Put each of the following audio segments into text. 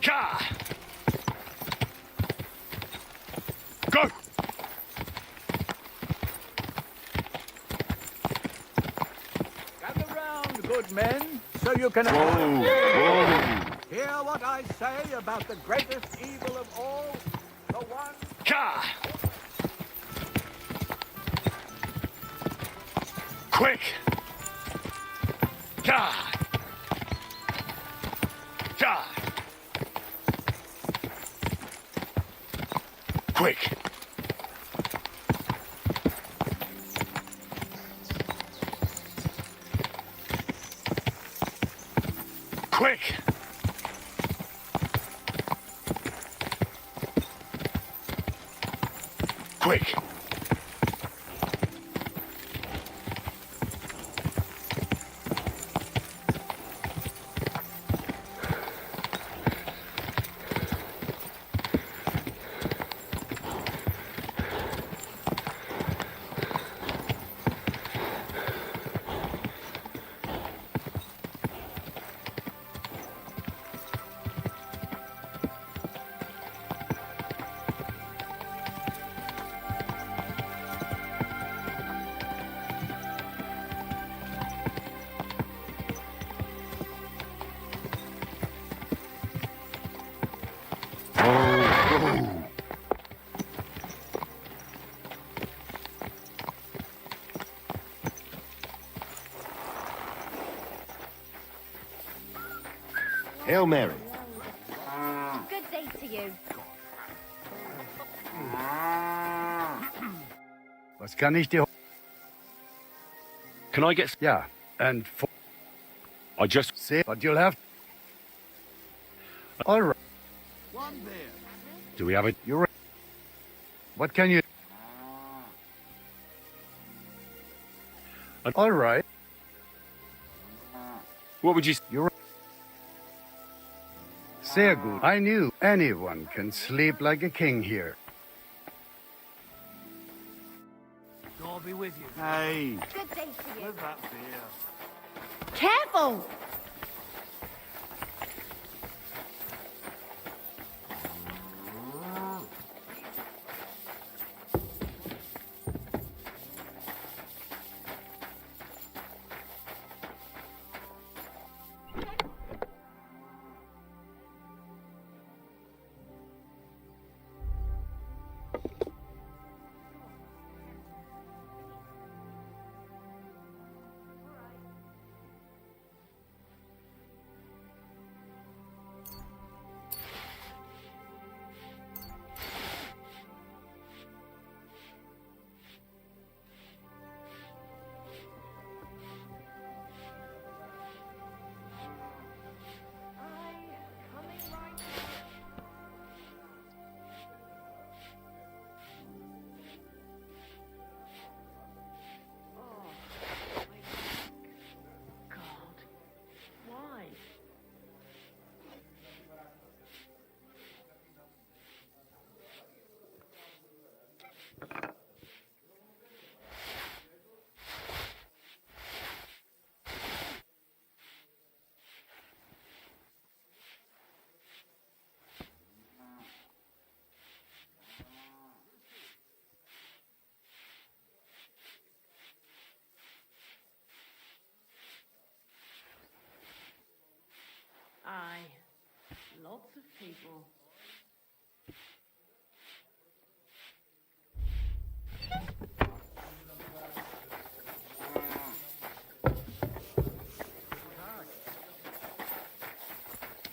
Ka! Go! Gather round, good men, so you can hear what I say about the greatest evil of all, the one... Ka! Quick! Ka! Ka! Quick! Quick! Quick! Hail Mary. Good day to you. Was kann ich dir... Can I get... Yeah, and for... I just... Say, but you'll have... All right. One there. Do we have it? You're right. What can you... All right. What would you... You're right. Sehr gut. I knew anyone can sleep like a king here. God be with you. Hey, Good day to you. with that beer. Careful! Aye, lots of people.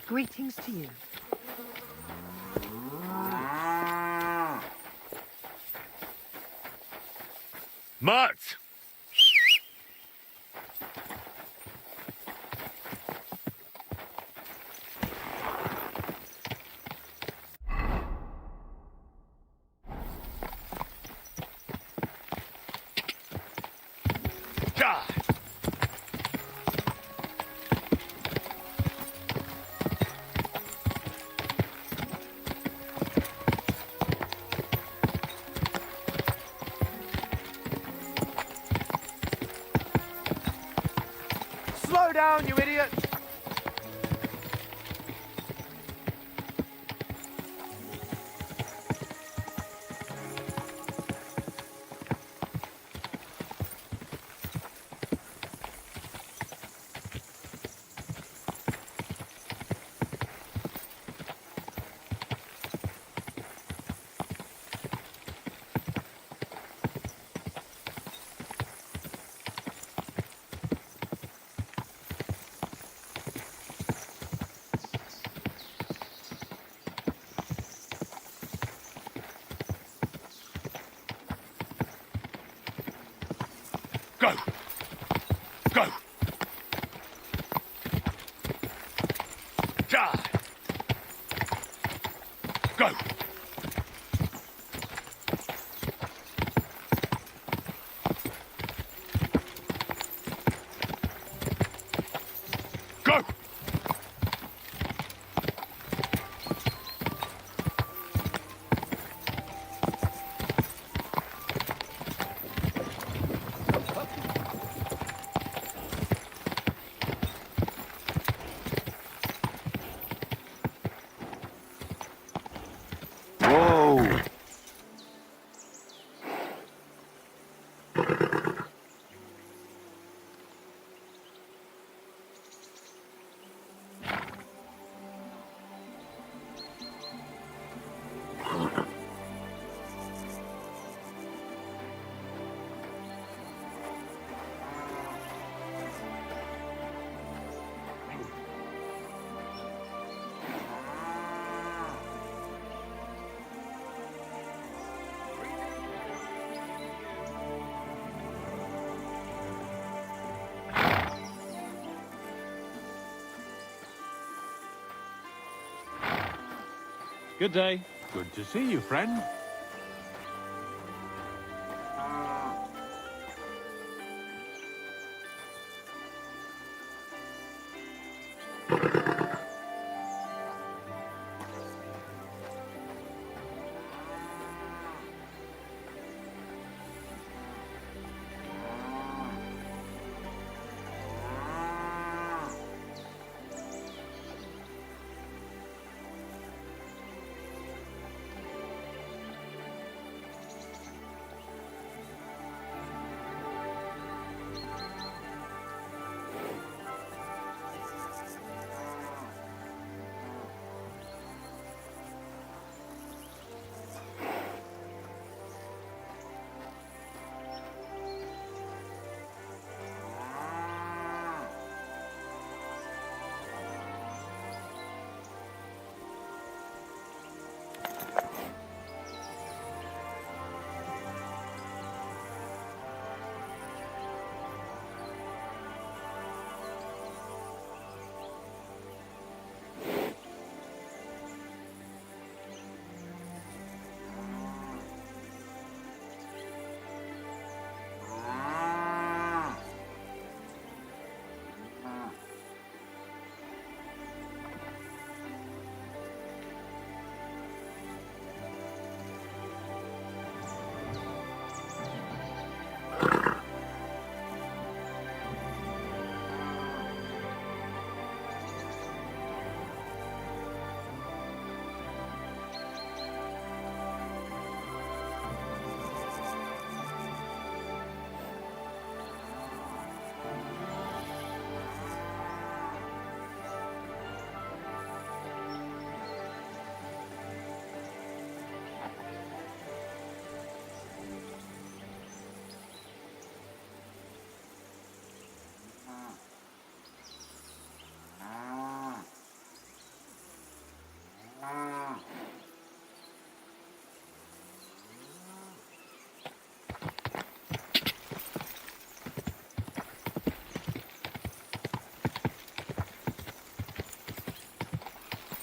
Greetings to you. Mutt! God! Go. Go. Die. Go. Go. Whoa! Good day. Good to see you, friend.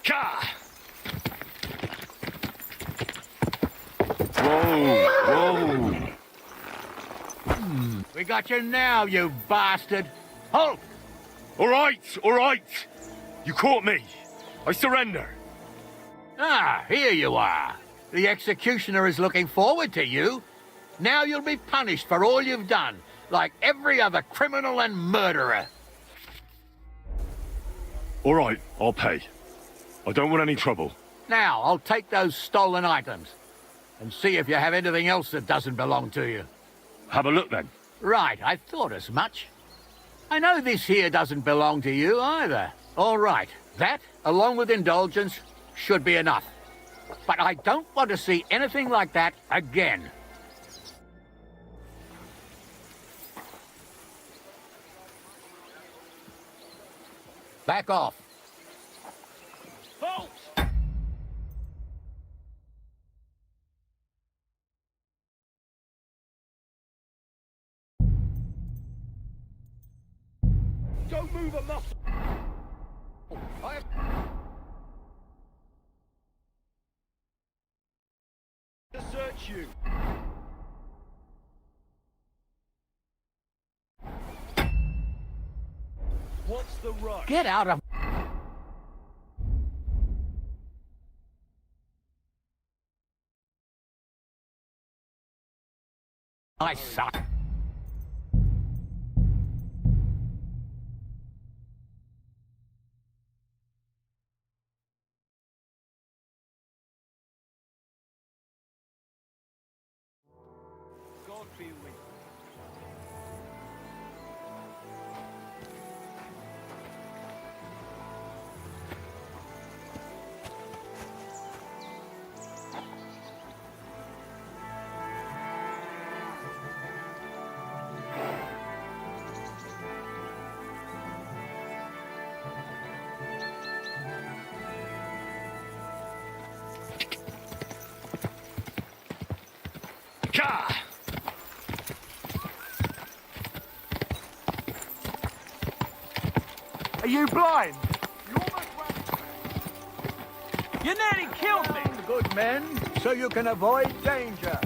Ka! Whoa! Whoa! We got you now, you bastard. Halt! All right, all right. You caught me. I surrender. Ah, here you are. The executioner is looking forward to you. Now you'll be punished for all you've done, like every other criminal and murderer. All right, I'll pay. I don't want any trouble. Now, I'll take those stolen items and see if you have anything else that doesn't belong to you. Have a look then. Right, I thought as much. I know this here doesn't belong to you either. All right, that, along with indulgence, should be enough. But I don't want to see anything like that again. Back off. Halt! Don't move a muscle. To search you. What's the rush? Get out of... I suck. God be with you. Ka! Are you blind? You nearly killed me! Good men, so you can avoid danger.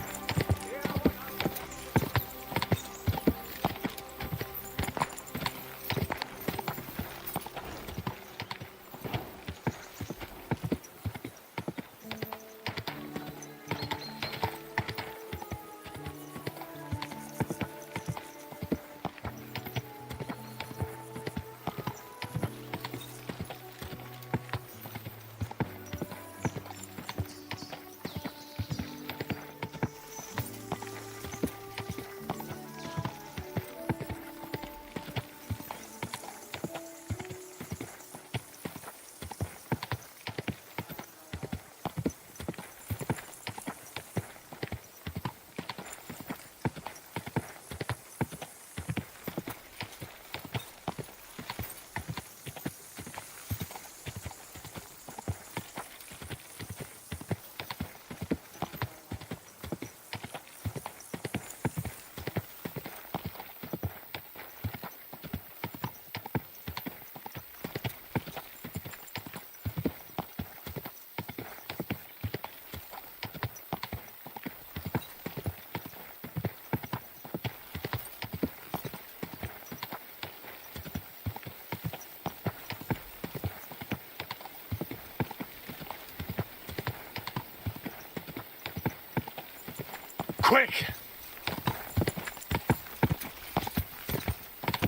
Quick!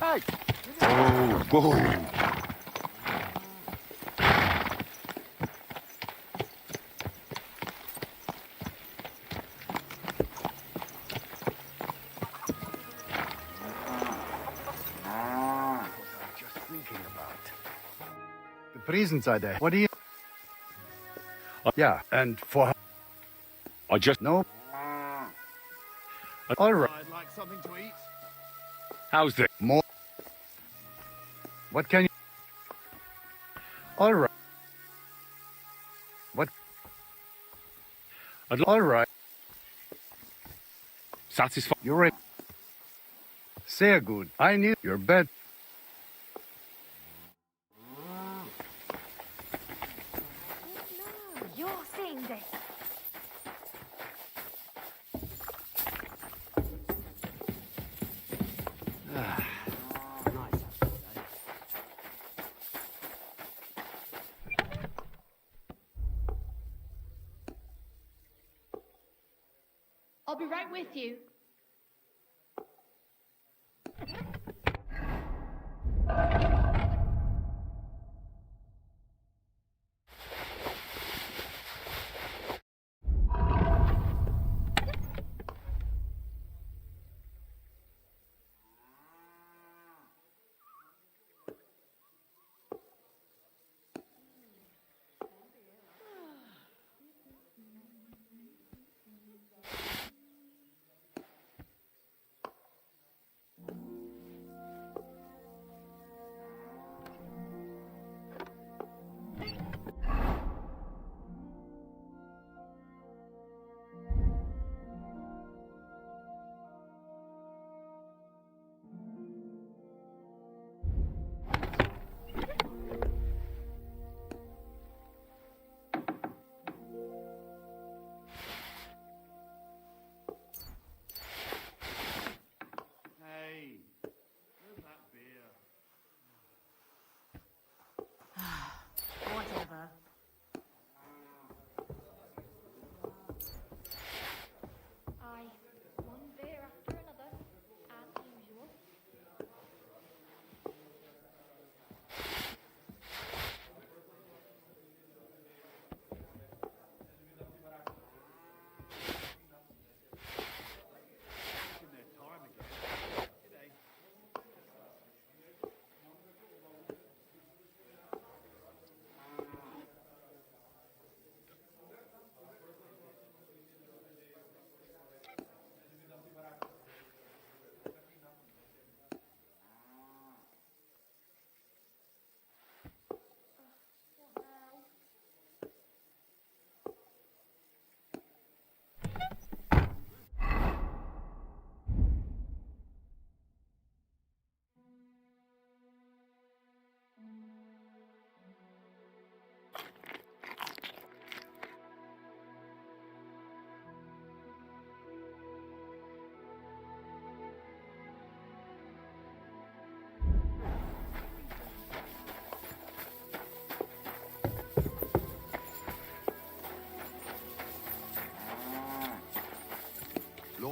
Hey! Oh, whoa. Just thinking about the presents I there. What do you? Yeah, and for I just... no. All right. I'd like something to eat. How's this? More. What can you? All right. What? All right. Satisfied? You're right. Sehr good. I knew your bed. No, you're seeing this. I'll be right with you.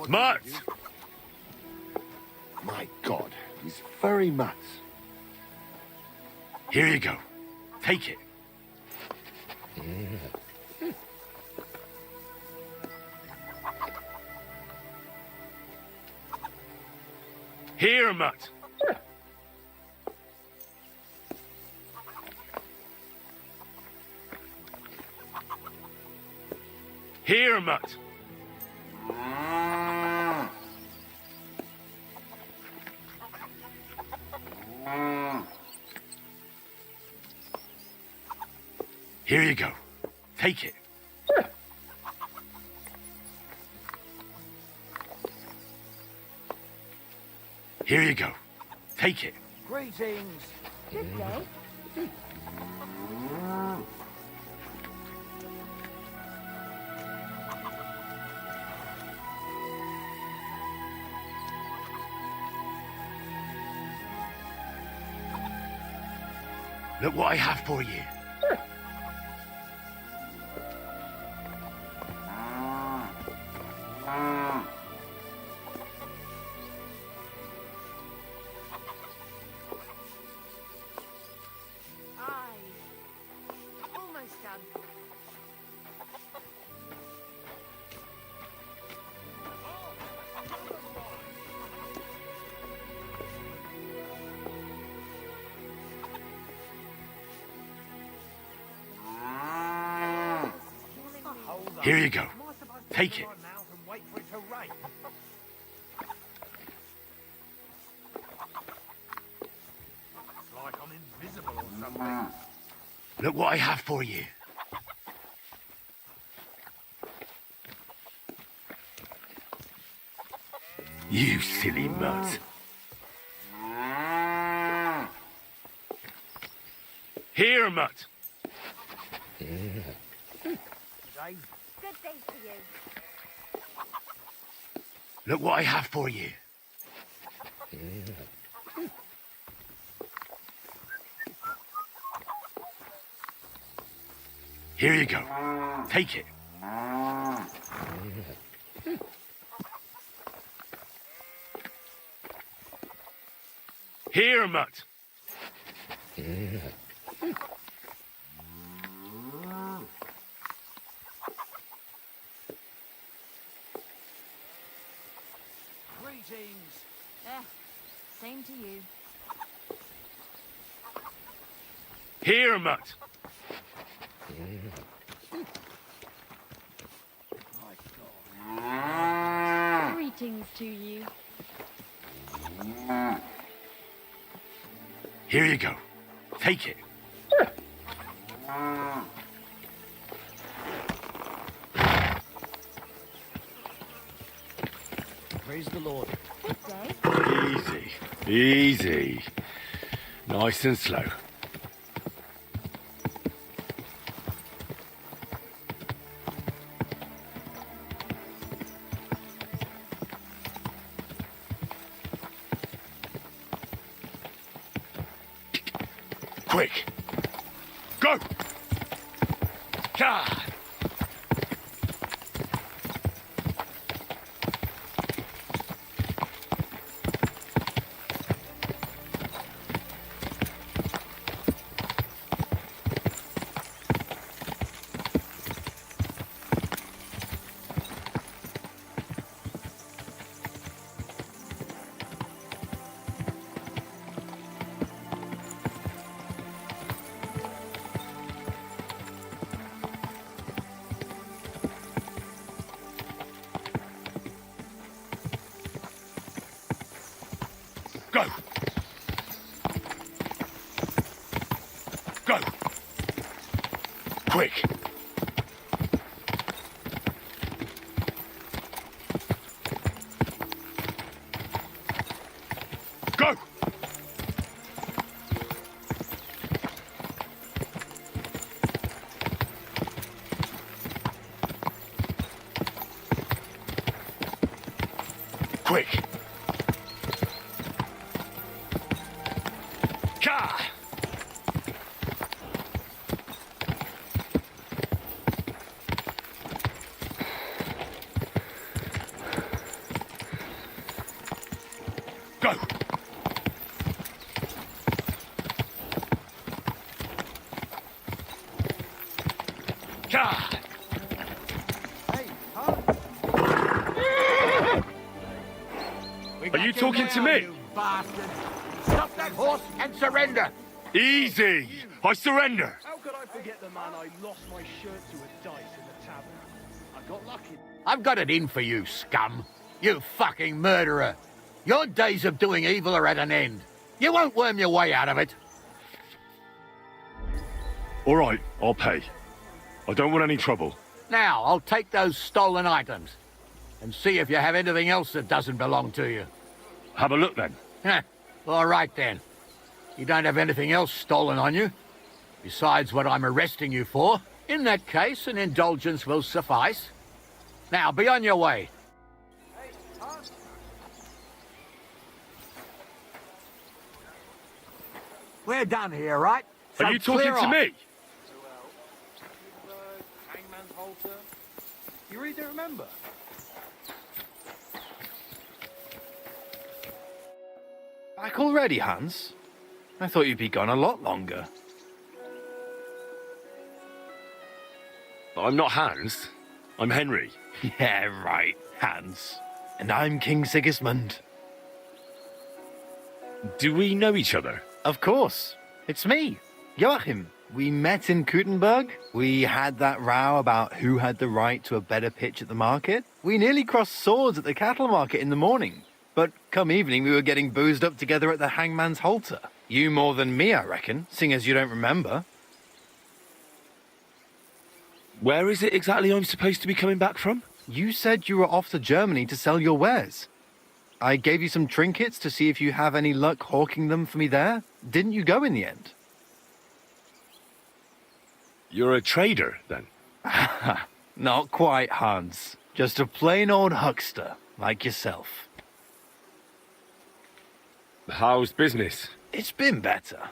Matt! My God, he's very mad. Here you go. Take it. Here, Matt. Here, Matt. Here you go. Take it. Here you go. Take it. Greetings. Good day. Look what I have for you. Almost done. Here you go. Take it. Look what I have for you. You silly mutt. Here, mutt. Good day to you. Look what I have for you. Here you go. Take it. Here, mutt. Greetings. Same to you. Here, mutt. Greetings to you. Here you go. Take it. Praise the Lord. Good day. Easy. Easy. Nice and slow. Quick. Go. God. Go. Go. Quick. Go. Quick. Ka! Go! God! Are you talking to me? You bastard! Stop that horse and surrender! Easy! I surrender! How could I forget the man I lost my shirt to a dice in the tavern? I got lucky. I've got it in for you, scum. You fucking murderer. Your days of doing evil are at an end. You won't worm your way out of it. All right, I'll pay. I don't want any trouble. Now, I'll take those stolen items and see if you have anything else that doesn't belong to you. Have a look then. Heh, all right then. You don't have anything else stolen on you, besides what I'm arresting you for. In that case, an indulgence will suffice. Now, be on your way. We're done here, right? Are you talking to me? Hangman's halter. You really don't remember? Back already, Hans? I thought you'd be gone a lot longer. I'm not Hans. I'm Henry. Yeah, right, Hans. And I'm King Sigismund. Do we know each other? Of course. It's me, Joachim. We met in Gutenberg. We had that row about who had the right to a better pitch at the market. We nearly crossed swords at the cattle market in the morning. But come evening, we were getting boozed up together at the Hangman's Halter. You more than me, I reckon, seeing as you don't remember. Where is it exactly I'm supposed to be coming back from? You said you were off to Germany to sell your wares. I gave you some trinkets to see if you have any luck hawking them for me there. Didn't you go in the end? You're a trader, then? Not quite, Hans. Just a plain old huckster, like yourself. How's business? It's been better.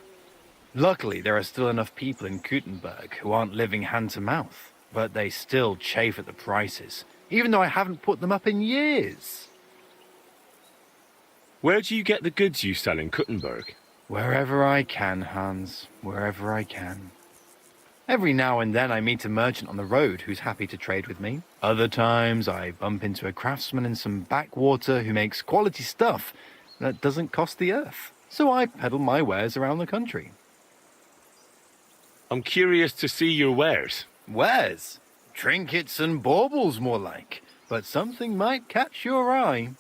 Luckily, there are still enough people in Gutenberg who aren't living hand to mouth, but they still chafe at the prices, even though I haven't put them up in years. Where do you get the goods you sell in Gutenberg? Wherever I can, Hans, wherever I can. Every now and then I meet a merchant on the road who's happy to trade with me. Other times I bump into a craftsman in some backwater who makes quality stuff that doesn't cost the earth. So I peddle my wares around the country. I'm curious to see your wares. Wares? Trinkets and baubles, more like. But something might catch your eye.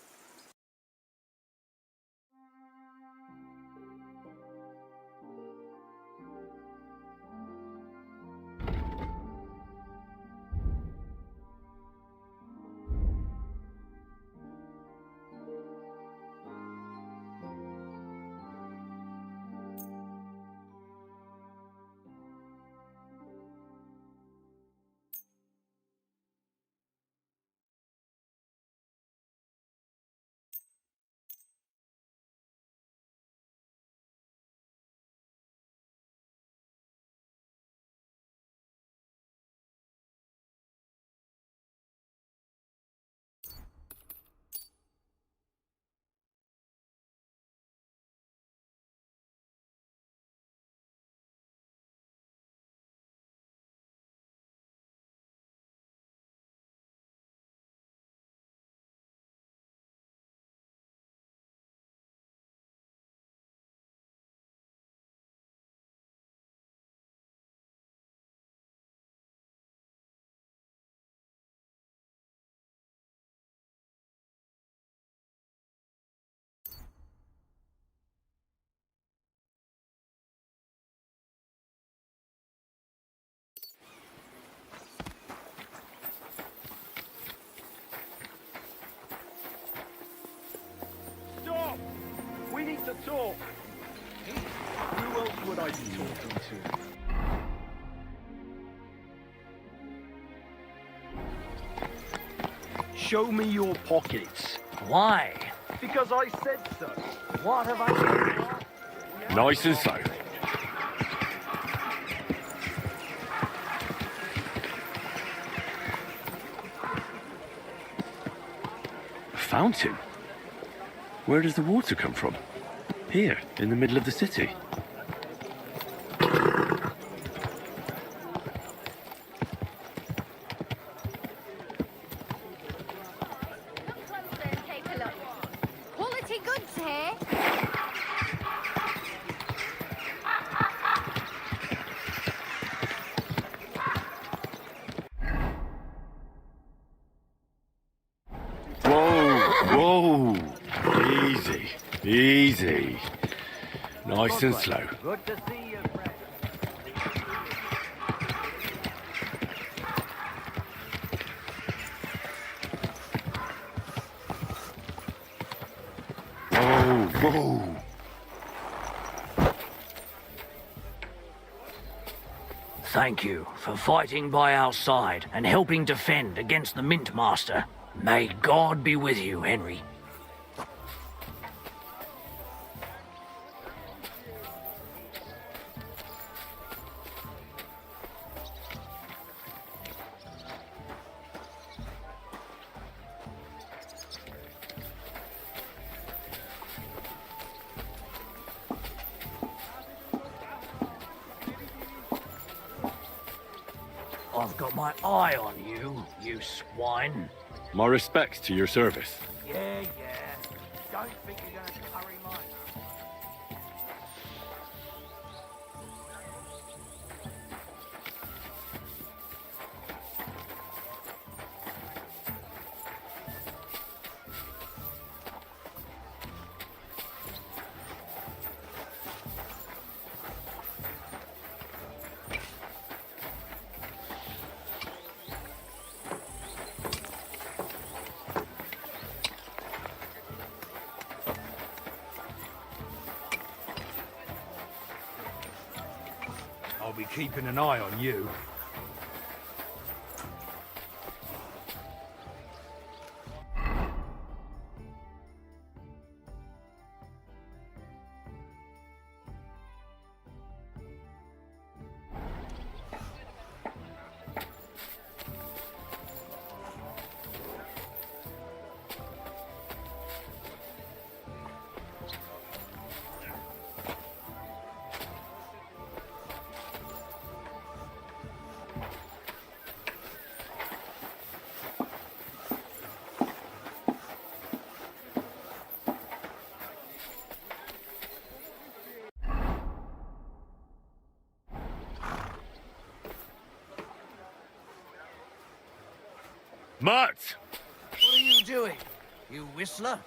Stop! We need to talk. Who else would I be talking to? Show me your pockets. Why? Because I said so. What have I done? Nice and slow. A fountain? Where does the water come from? Here, in the middle of the city. Take a look. Quality goods here. Whoa! Easy, easy. Nice and slow. Good to see you, friend. Whoa! Thank you for fighting by our side and helping defend against the Mint Master. May God be with you, Henry. I've got my eye on you, you swine. My respects to your service. Yeah. Don't think you're going to curry mine. I'll be keeping an eye on you. Matt! What are you doing, you whistler?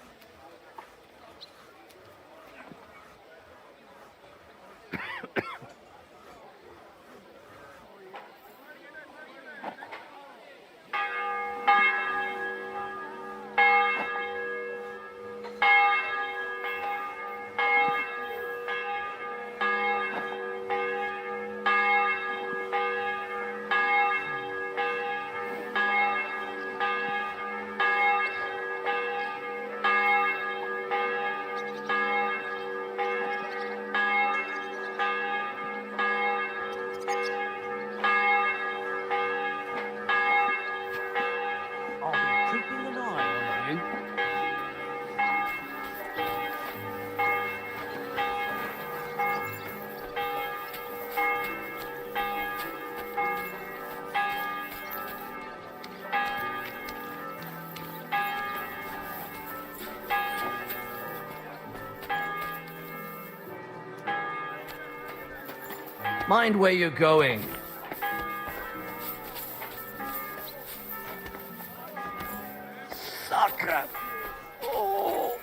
I'll be keeping an eye on you. Mind where you're going. Sucker! Oh!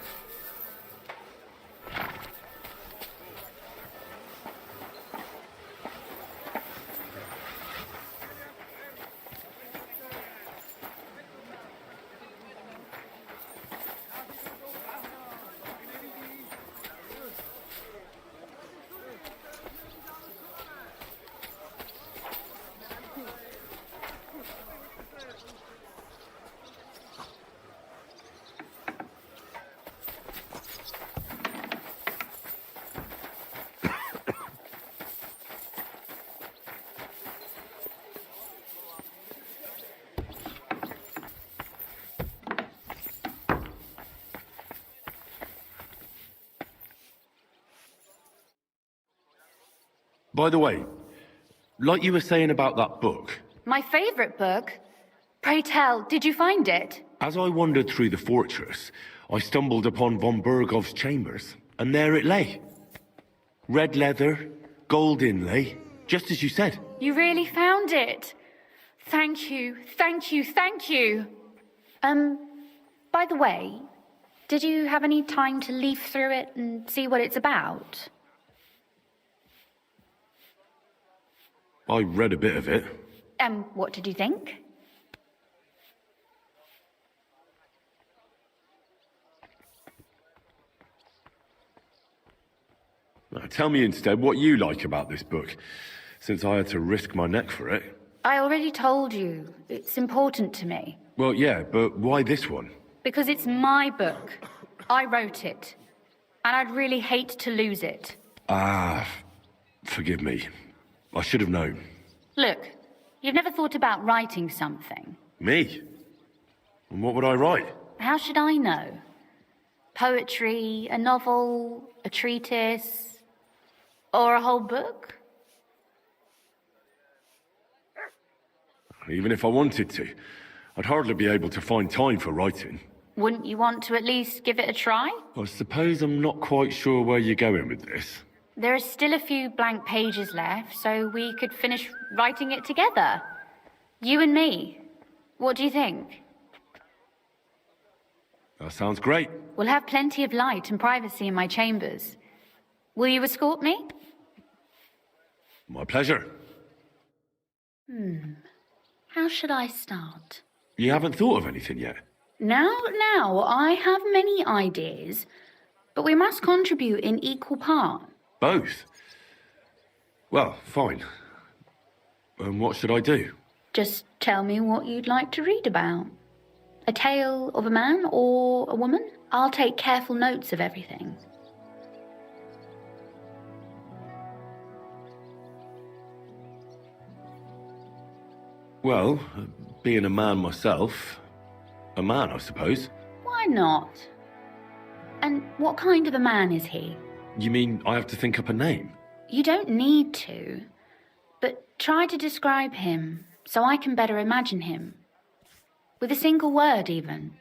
By the way, like you were saying about that book, My favourite book? Pray tell, did you find it? as I wandered through the fortress, I stumbled upon von Bergov's chambers, and there it lay. Red leather, gold inlay, just as you said. You really found it? Thank you, thank you, thank you. By the way, did you have any time to leaf through it and see what it's about? I read a bit of it. What did you think? Now, tell me instead what you like about this book, since I had to risk my neck for it. I already told you, it's important to me. Well, yeah, but why this one? Because it's my book. I wrote it. And I'd really hate to lose it. Forgive me. I should have known. Look, you've never thought about writing something. Me? And what would I write? How should I know? Poetry, a novel, a treatise, or a whole book? Even if I wanted to, I'd hardly be able to find time for writing. Wouldn't you want to at least give it a try? I suppose I'm not quite sure where you're going with this. There are still a few blank pages left, so we could finish writing it together. You and me. What do you think? That sounds great. We'll have plenty of light and privacy in my chambers. Will you escort me? My pleasure. How should I start? You haven't thought of anything yet? Now, I have many ideas, but we must contribute in equal part. Both? Well, fine. And what should I do? Just tell me what you'd like to read about. A tale of a man or a woman? I'll take careful notes of everything. Well, being a man myself, a man, I suppose. Why not? And what kind of a man is he? You mean I have to think up a name? You don't need to, but try to describe him so I can better imagine him. With a single word, even.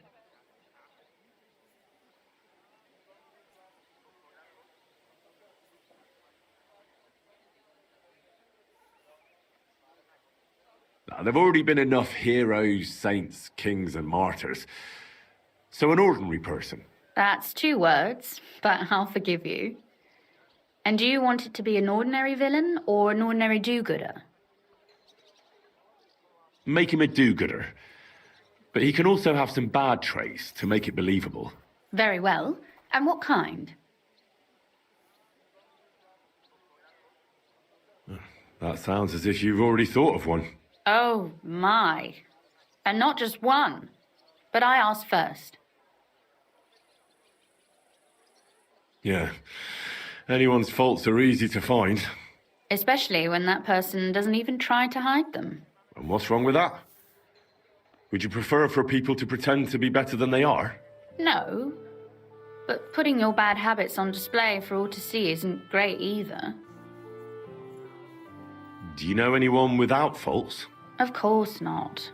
Now, there've already been enough heroes, saints, kings, and martyrs. So an ordinary person. That's 2 words, but I'll forgive you. And do you want it to be an ordinary villain or an ordinary do-gooder? Make him a do-gooder. But he can also have some bad traits to make it believable. Very well. And what kind? That sounds as if you've already thought of one. Oh, my. And not just one. But I asked first. Yeah. Anyone's faults are easy to find. Especially when that person doesn't even try to hide them. And what's wrong with that? Would you prefer for people to pretend to be better than they are? No. But putting your bad habits on display for all to see isn't great either. Do you know anyone without faults? Of course not.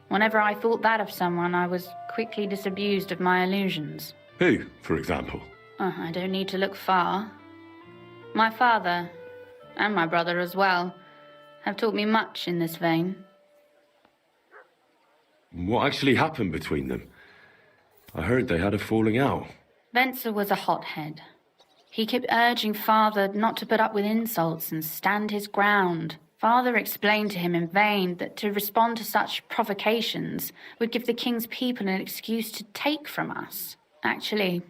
Whenever I thought that of someone, I was quickly disabused of my illusions. Who, for example? I don't need to look far. My father, and my brother as well, have taught me much in this vein. What actually happened between them? I heard they had a falling out. Venser was a hothead. He kept urging Father not to put up with insults and stand his ground. Father explained to him in vain that to respond to such provocations would give the king's people an excuse to take from us. Actually,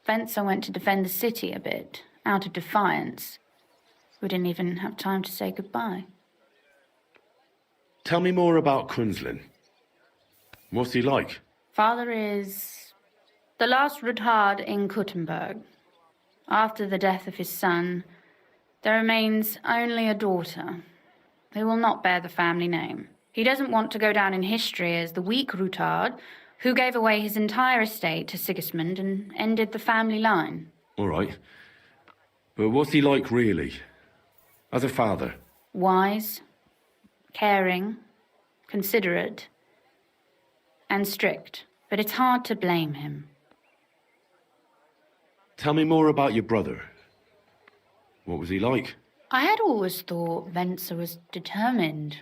Venser went to defend the city a bit, out of defiance. We didn't even have time to say goodbye. Tell me more about Kunzlin. What's he like? Father is the last Ruthard in Kuttenberg. After the death of his son, there remains only a daughter who will not bear the family name. He doesn't want to go down in history as the weak Ruthard, who gave away his entire estate to Sigismund and ended the family line. All right. But what's he like really? as a father? Wise, caring, considerate, and strict. But it's hard to blame him. Tell me more about your brother. What was he like? I had always thought Venser was determined,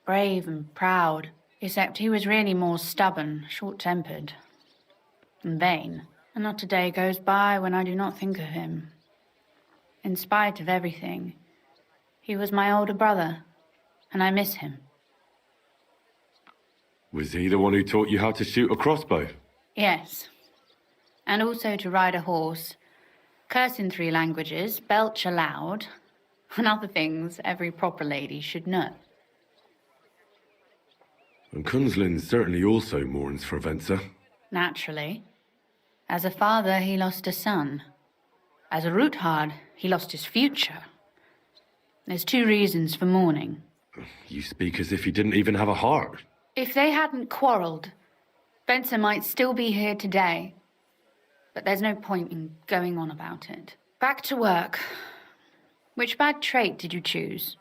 brave and proud, except he was really more stubborn, short-tempered, and vain. And not a day goes by when I do not think of him. In spite of everything, he was my older brother, and I miss him. Was he the one who taught you how to shoot a crossbow? Yes, and also to ride a horse, curse in 3 languages, belch aloud, and other things every proper lady should know. And Kunzlin certainly also mourns for Venser. Naturally. As a father, he lost a son. As a Ruthard, he lost his future. There's 2 reasons for mourning. You speak as if he didn't even have a heart. If they hadn't quarrelled, Venser might still be here today. But there's no point in going on about it. Back to work. Which bad trait did you choose?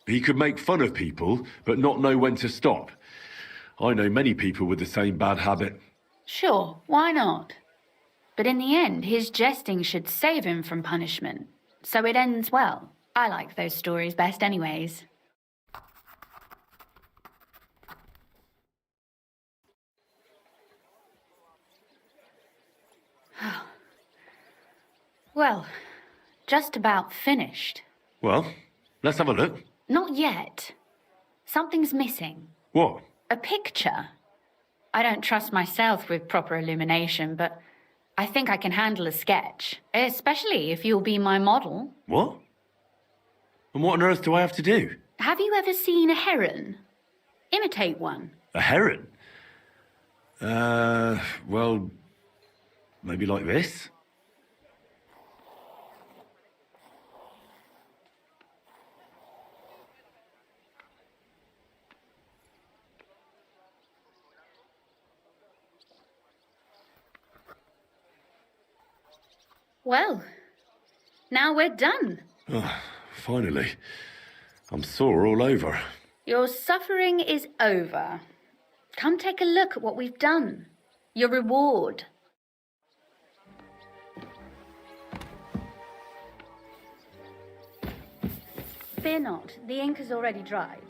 He could make fun of people, but not know when to stop. I know many people with the same bad habit. Sure, why not? But in the end, his jesting should save him from punishment. So it ends well. I like those stories best anyways. Well, just about finished. Well, let's have a look. Not yet. Something's missing. What? A picture. I don't trust myself with proper illumination, but I think I can handle a sketch. Especially if you'll be my model. What? And what on earth do I have to do? Have you ever seen a heron? Imitate one. A heron? Well, maybe like this? Well, now we're done. Oh, finally. I'm sore all over. Your suffering is over. Come take a look at what we've done. Your reward. Fear not, the ink is already dried.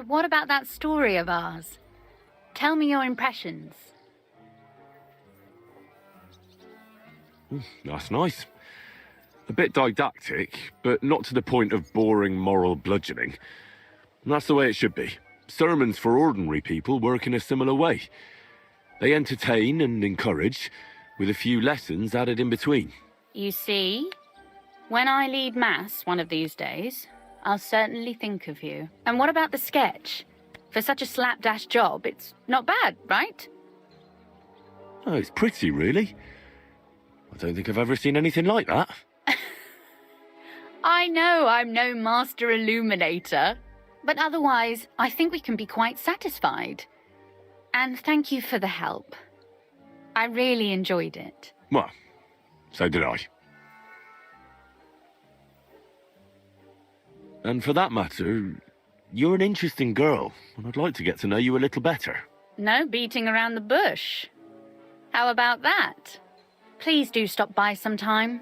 But what about that story of ours? Tell me your impressions. That's nice. A bit didactic, but not to the point of boring moral bludgeoning. And that's the way it should be. Sermons for ordinary people work in a similar way. They entertain and encourage, with a few lessons added in between. You see, when I lead Mass one of these days, I'll certainly think of you. And what about the sketch? For such a slapdash job, it's not bad, right? Oh, it's pretty, really. I don't think I've ever seen anything like that. I know I'm no master illuminator, but otherwise, I think we can be quite satisfied. And thank you for the help. I really enjoyed it. Well, so did I. And for that matter, you're an interesting girl, and I'd like to get to know you a little better. No beating around the bush. How about that? Please do stop by sometime.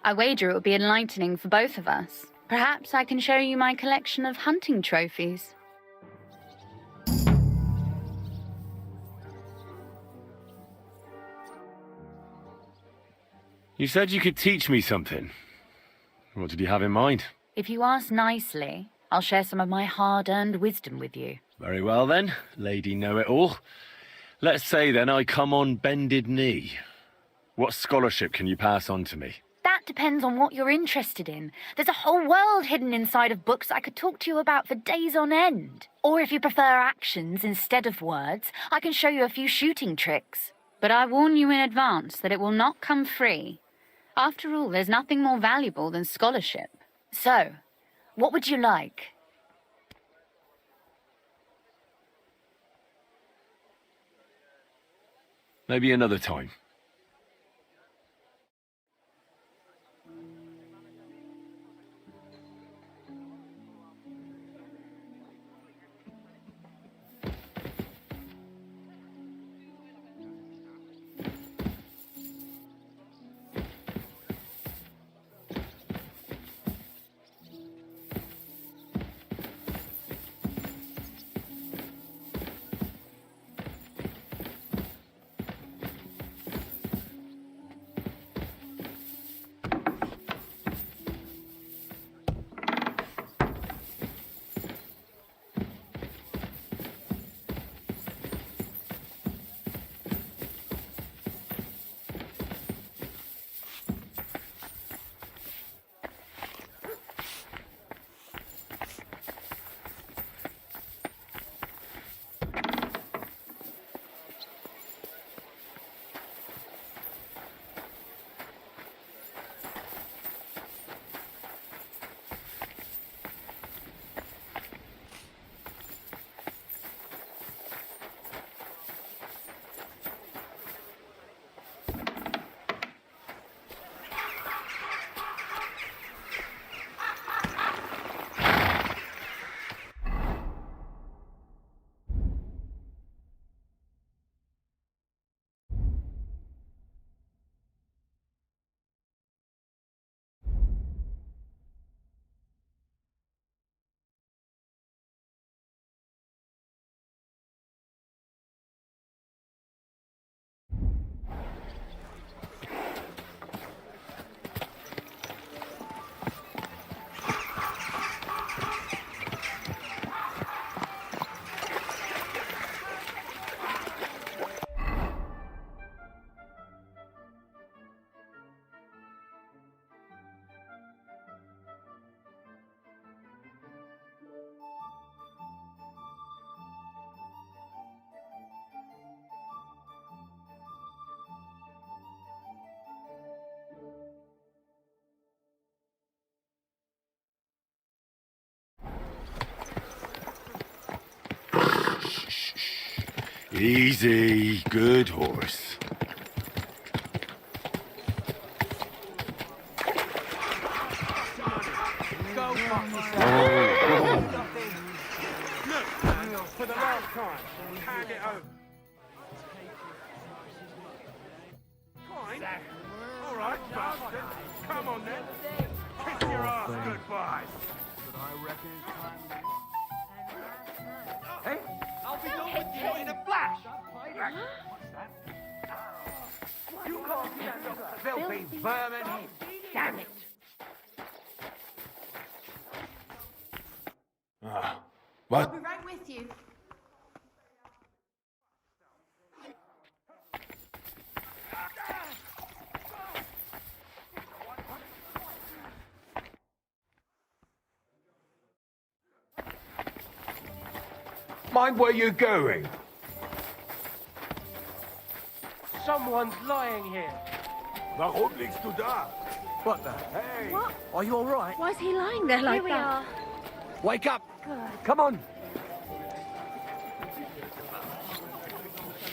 I wager it will be enlightening for both of us. Perhaps I can show you my collection of hunting trophies. You said you could teach me something. What did you have in mind? If you ask nicely, I'll share some of my hard-earned wisdom with you. Very well then, lady know-it-all. Let's say then I come on bended knee. What scholarship can you pass on to me? That depends on what you're interested in. There's a whole world hidden inside of books I could talk to you about for days on end. Or if you prefer actions instead of words, I can show you a few shooting tricks. But I warn you in advance that it will not come free. After all, there's nothing more valuable than scholarship. So, what would you like? Maybe another time. Easy, good horse. For the last time, hand it over. Fine. All right, bastard. Come on then. Kiss your ass goodbye. But I reckon it's time. Hey, I'll be done with you in a flash. You can't stand up, filthy vermin. Damn it. I'll be right with you. Mind where you're going. Someone's lying here. Warum liegst du da? What the? Hey. What? Are you all right? Why is he lying there like Here we that? are. Wake up. Come on.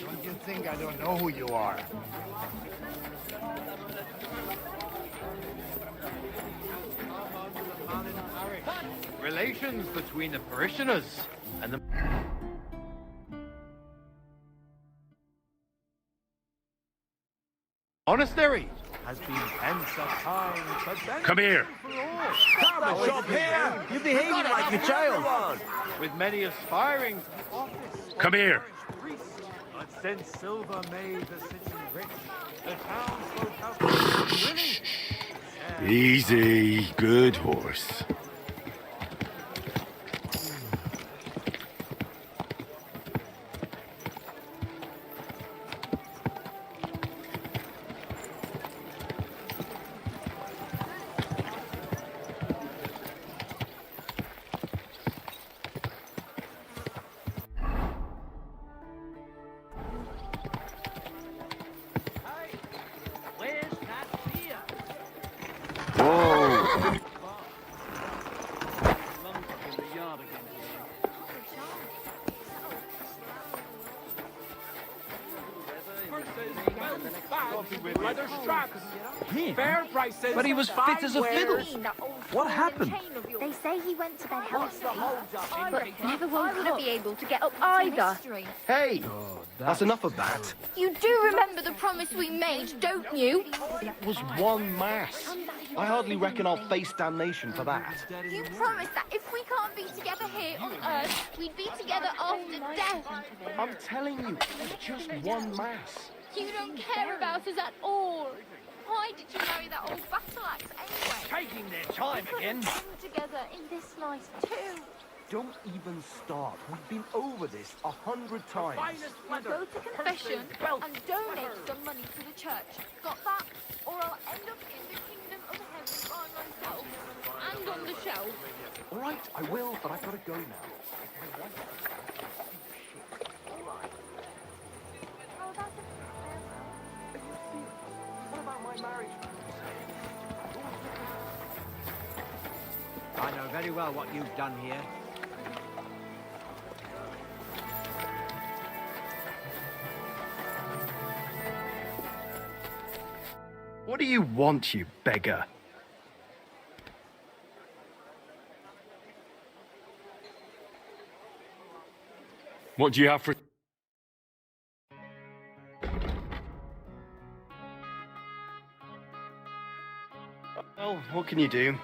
Don't you think I don't know who you are? Relations between the parishioners and the monastery has been tense at times, but then Come here. Come shop here. You behave like a child. with many aspiring to office. Come here. But since silver made the city rich, the townsfolk have been willing. Easy. Good horse. Whoa. Leather straps. Fair prices. But he was fit as a fiddle. What happened? They say he went to bed healthy, but never woke up to be able to get up either. Hey, that's enough of that. You do remember the promise we made, don't you? It was one mass. I hardly reckon I'll face damnation for that. You promised that if we can't be together here on Earth, we'd be together after death. I'm telling you, it's just one mass. You don't care about us at all. Why did you marry that old battle axe anyway? Taking their time We again. could have come together in this life too. Don't even start. We've been over this 100 times. Now go to confession and donate some money to the church. Got that? Or I'll end up in the kingdom of heaven by myself and on the shelf. All right, I will, but I've got to go now. Oh, that's What about my marriage? I know very well what you've done here. What do you want, you beggar? What do you have for... Well, what can you do?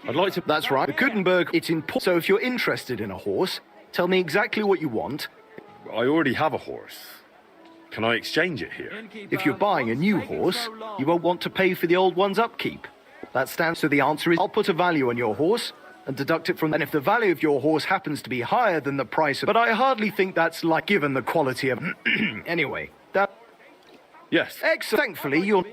I'd like to... That's right. The Gutenberg, it's important. So if you're interested in a horse, tell me exactly what you want. I already have a horse. Can I exchange it here? If you're buying a new horse, you won't want to pay for the old one's upkeep. That stands to the answer is, I'll put a value on your horse and deduct it from... And if the value of your horse happens to be higher than the price of... But I hardly think that's like given the quality of... Anyway, that... Yes. Excellent. Thankfully, you're...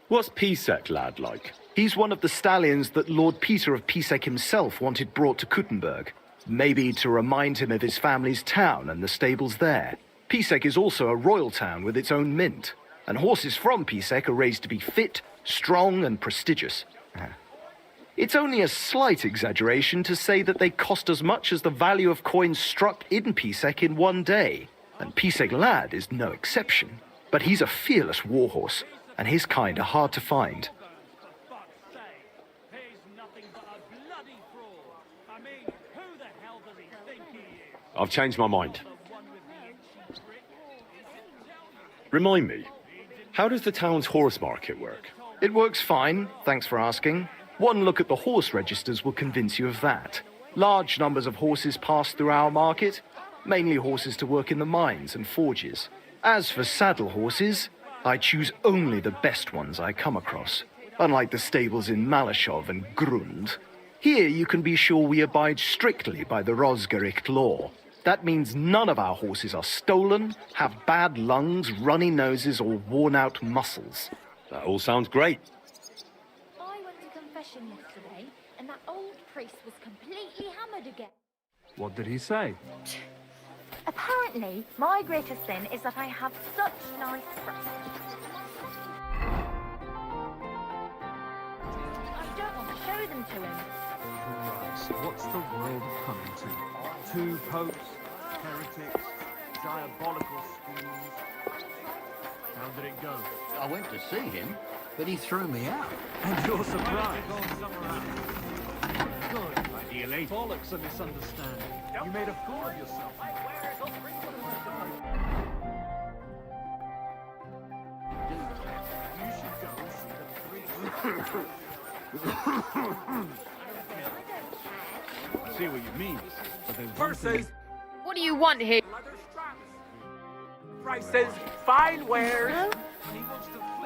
What's Pisek lad like? He's one of the stallions that Lord Peter of Pisek himself wanted brought to Gutenberg. Maybe to remind him of his family's town and the stables there. Pisek is also a royal town with its own mint. And horses from Pisek are raised to be fit, strong and prestigious. It's only a slight exaggeration to say that they cost as much as the value of coins struck in Pisek in one day. And Pisek lad is no exception. But he's a fearless warhorse, and his kind are hard to find. I've changed my mind. Remind me, How does the town's horse market work? It works fine, thanks for asking. One look at the horse registers will convince you of that. Large numbers of horses pass through our market, mainly horses to work in the mines and forges. As for saddle horses, I choose only the best ones I come across, unlike the stables in Malashov and Grund. Here you can be sure we abide strictly by the Rosgericht law. That means none of our horses are stolen, have bad lungs, runny noses, or worn-out muscles. That all sounds great. I went to confession yesterday, and that old priest was completely hammered again. What did he say? Apparently, my greatest sin is that I have such nice breasts. I don't want to show them to him. Christ, what's the world coming to? 2 popes, heretics, diabolical schemes. How did it go? I went to see him, but he threw me out. And you're surprised. Good. Ideally. Bollocks a misunderstanding. You made a fool of yourself. You should go and see the priest. I see what you mean. But there's one thing. What do you want here? Prices, fine wares.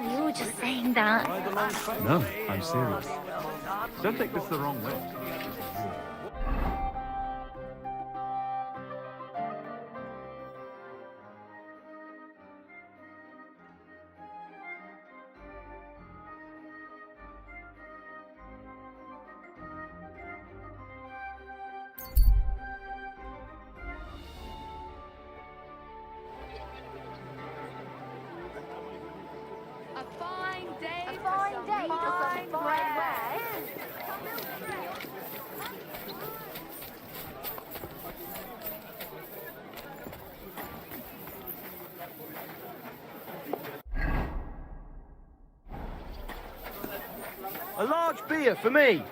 You were just saying that. No, I'm serious. Don't take this the wrong way. A fine day A for fine some day for some fine fine wares. A large beer for me.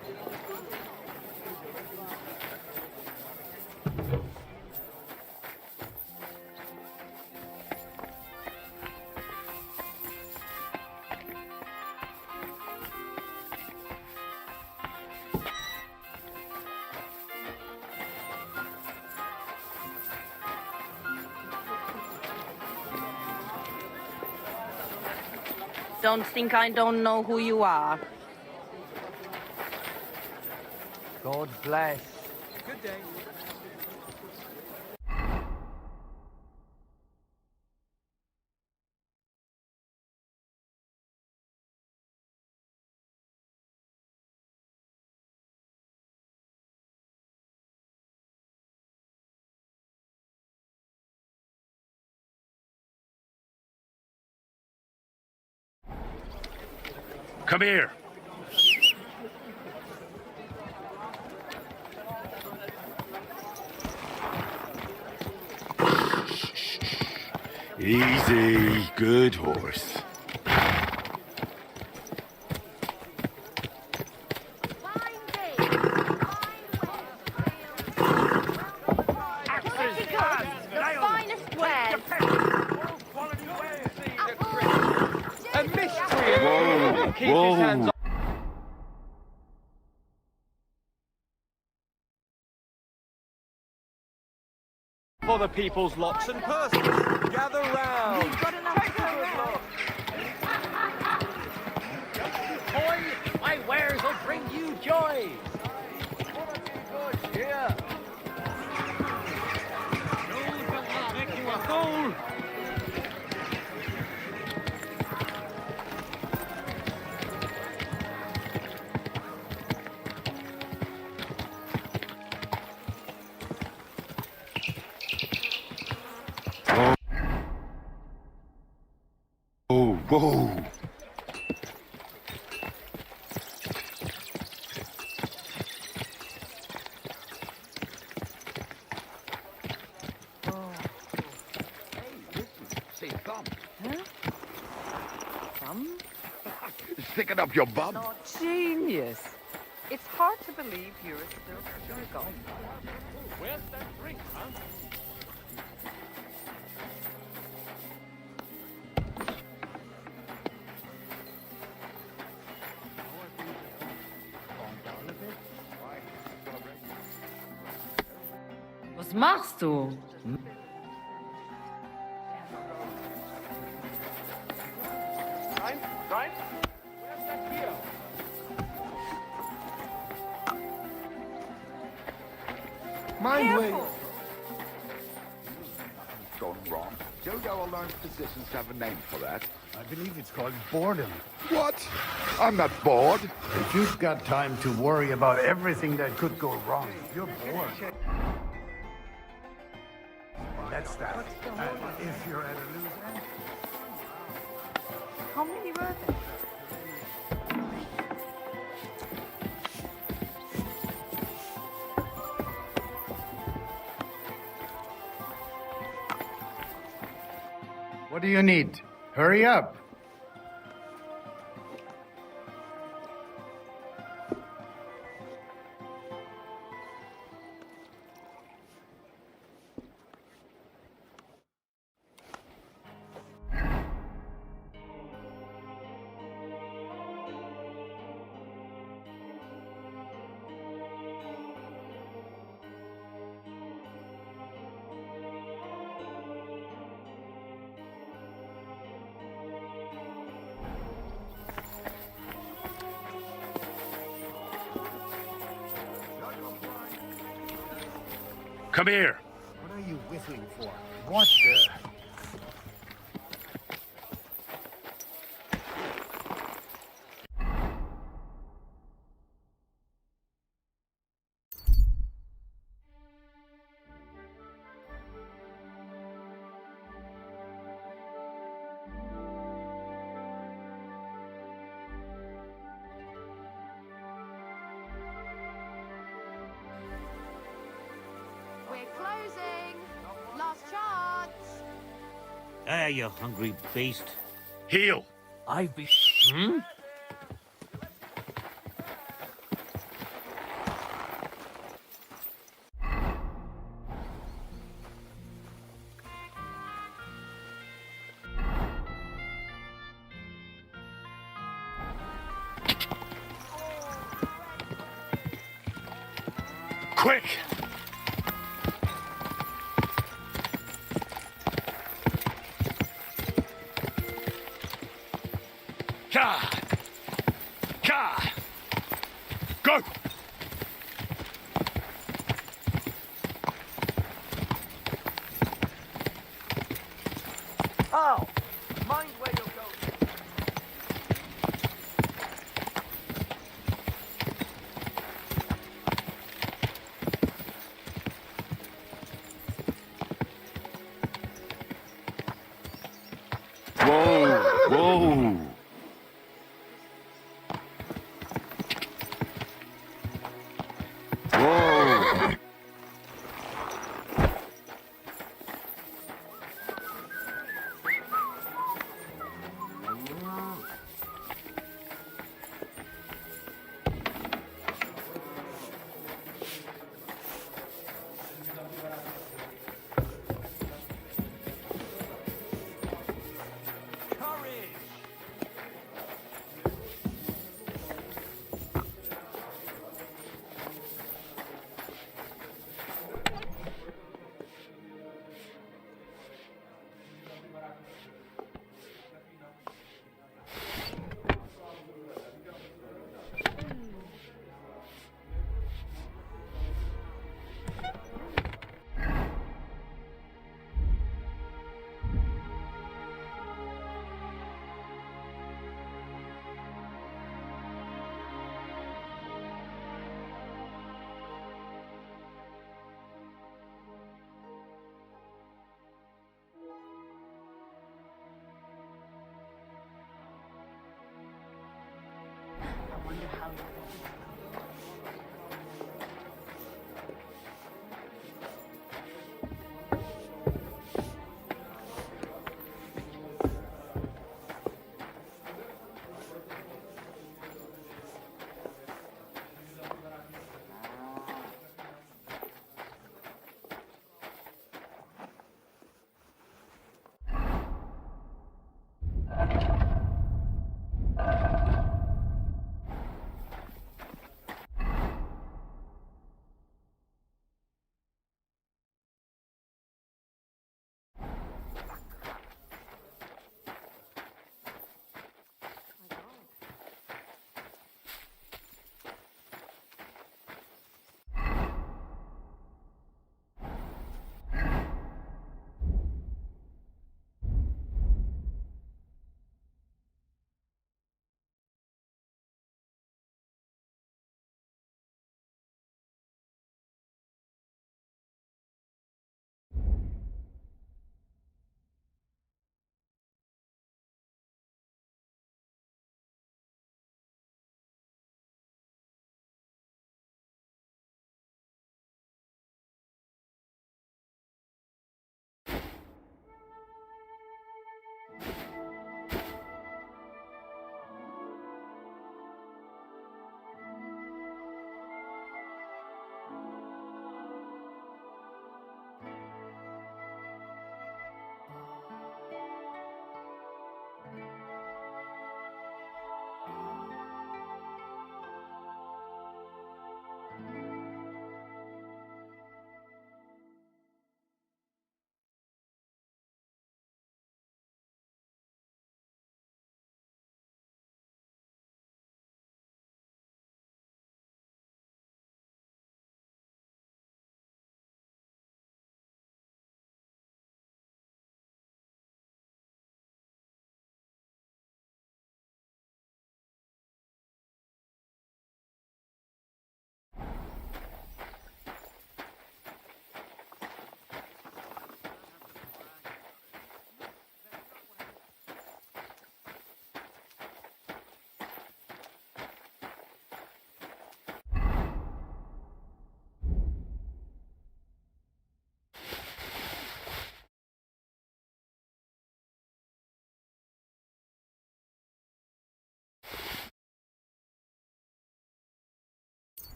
Don't think I don't know who you are. God bless. Good day. Come here. Easy, good horse. Fine day. Quality goods. The finest wares. A mystery. Whoa, Keep his hands whoa. off. For the people's lots and purses. Gather round. You've got enough to go around. Boy, my wares will bring you joy. Good cheer. Make you a fool. Whoa, whoa. See, come. Sticking up your bum. Genius. It's hard to believe you're still sugar. Where's that drink, huh? Was machst du? Rein? Mind way. Gone wrong. Jojo Alone's positions have a name for that. I believe it's called boredom. What? I'm not bored. If you've got time to worry about everything that could go wrong, you're bored. That's that. And if you're at a loose end. How many were there? What do you need? Hurry up. Come here. What are you whistling for? What the... We're closing. Last chance. There, you hungry beast. Heel. I've been... Hmm? Quick. Go! Oh! Mind where you're going. Whoa! Whoa! Whoa!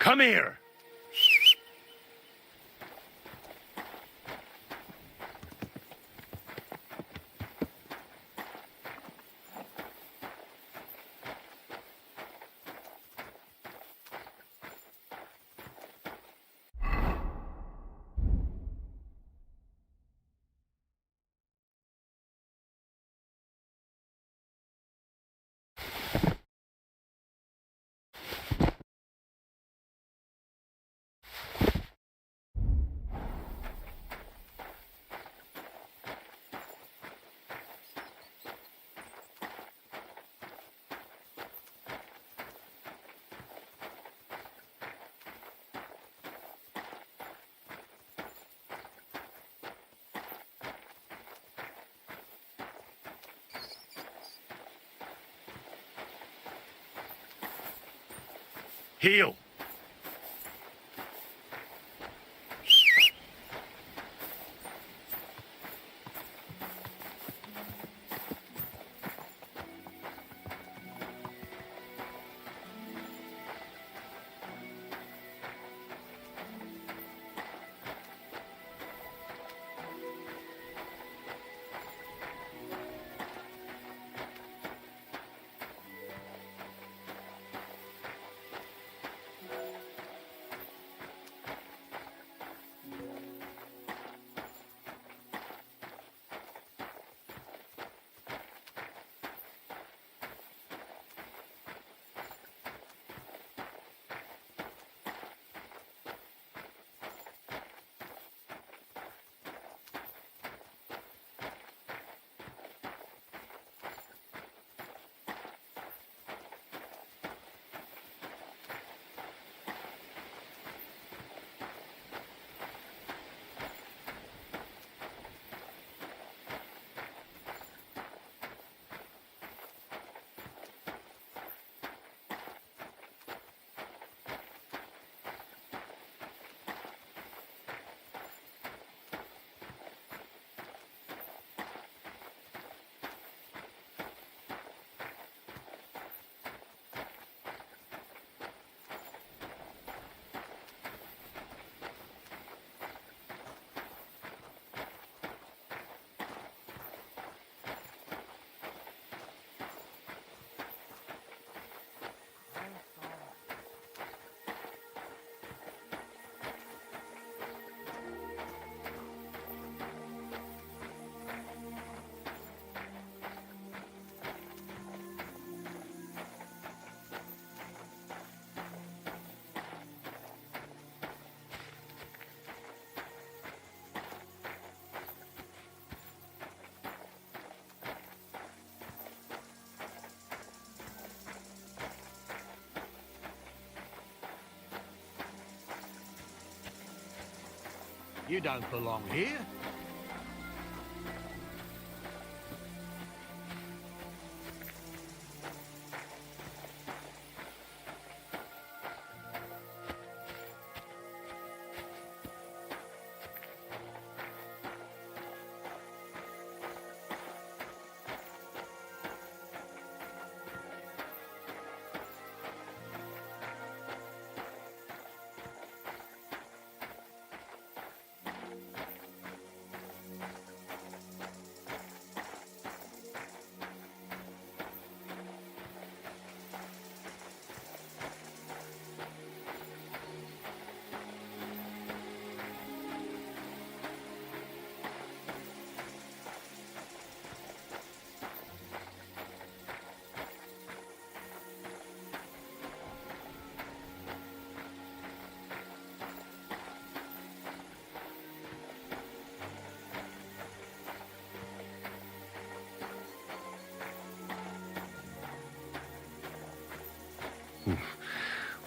Come here! Heel. You don't belong here.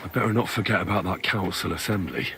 I better not forget about that council assembly.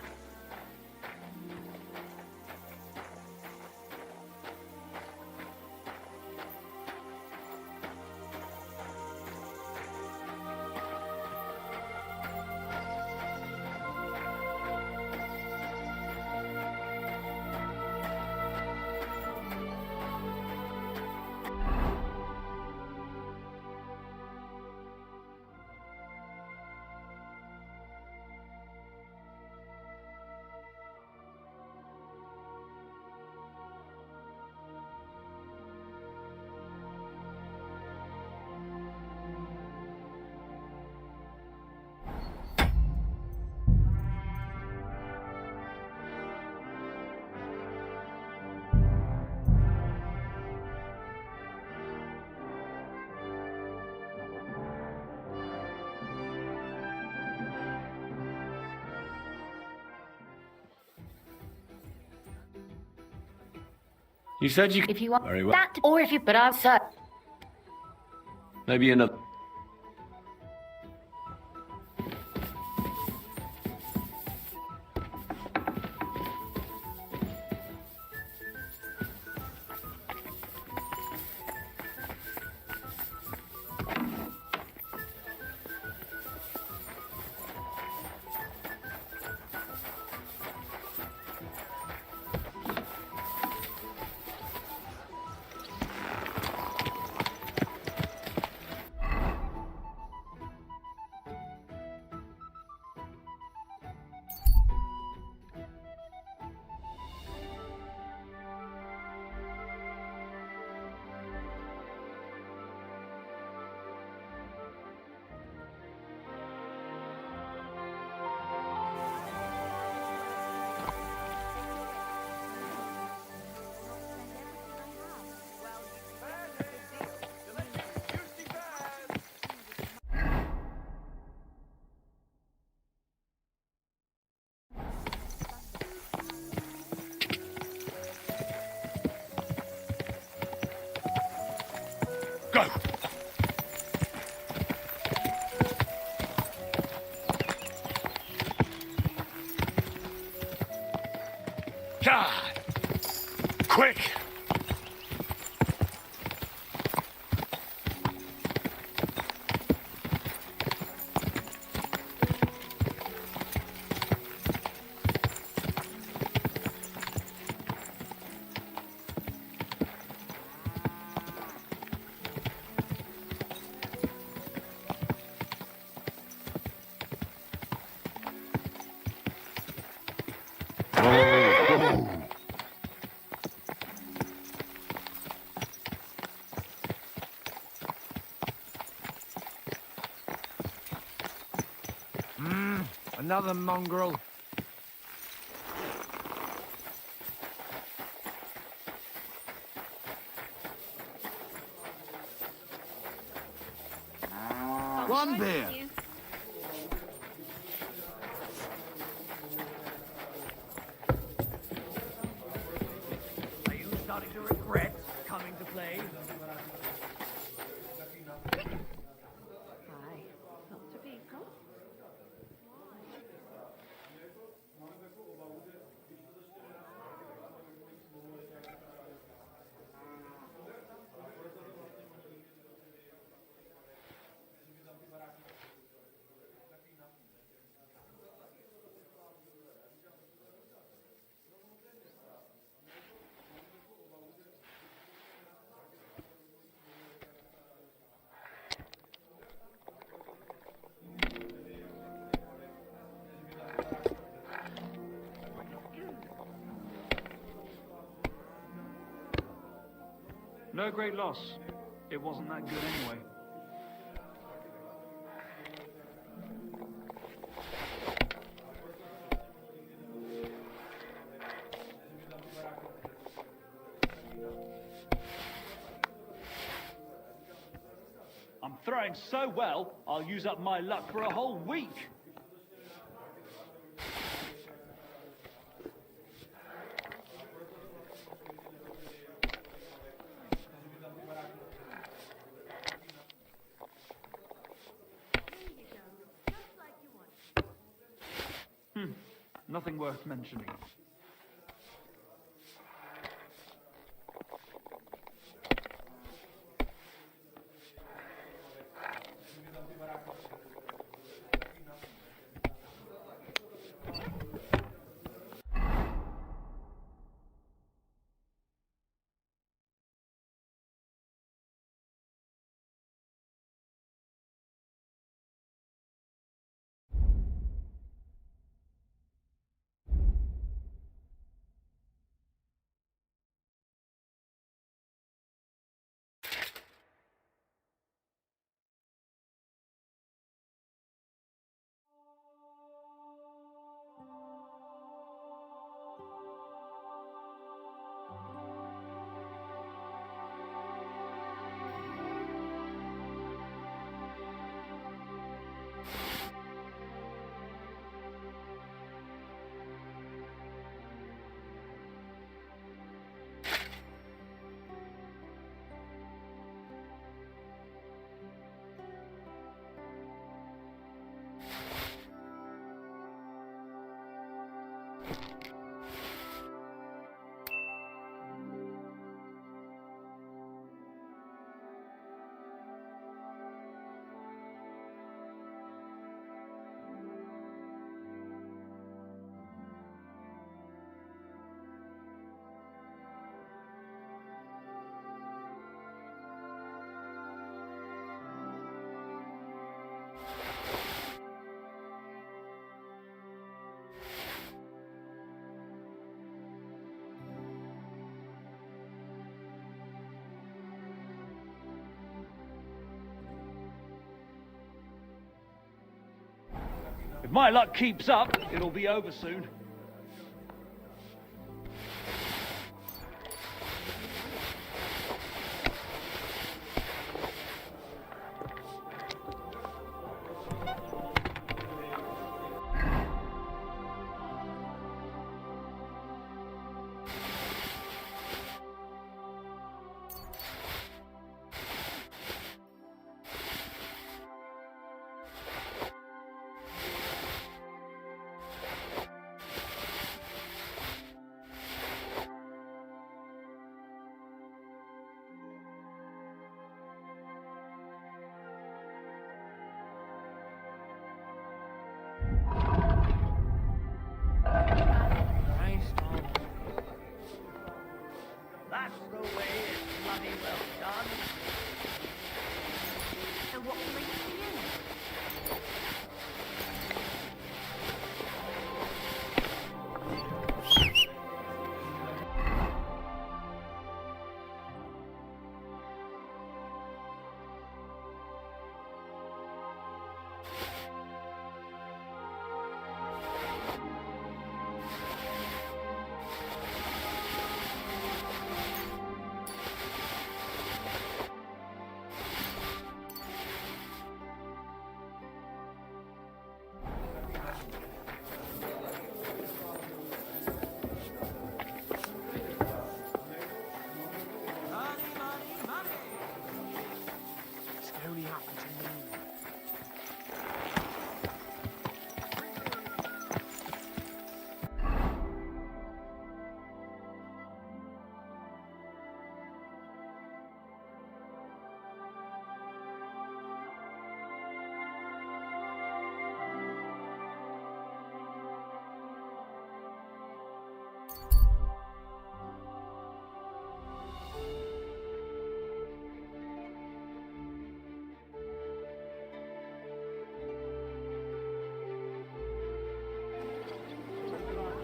You said you... If you want Very well. that, or if you... But I'll... Sir. Maybe another... Go! God! Quick! Another mongrel. One beer. Are you starting to regret coming to play? No great loss. It wasn't that good anyway. I'm throwing so well, I'll use up my luck for a whole week. Nothing worth mentioning. If my luck keeps up, it'll be over soon. That's the way it's bloody well done. And what will make it for you?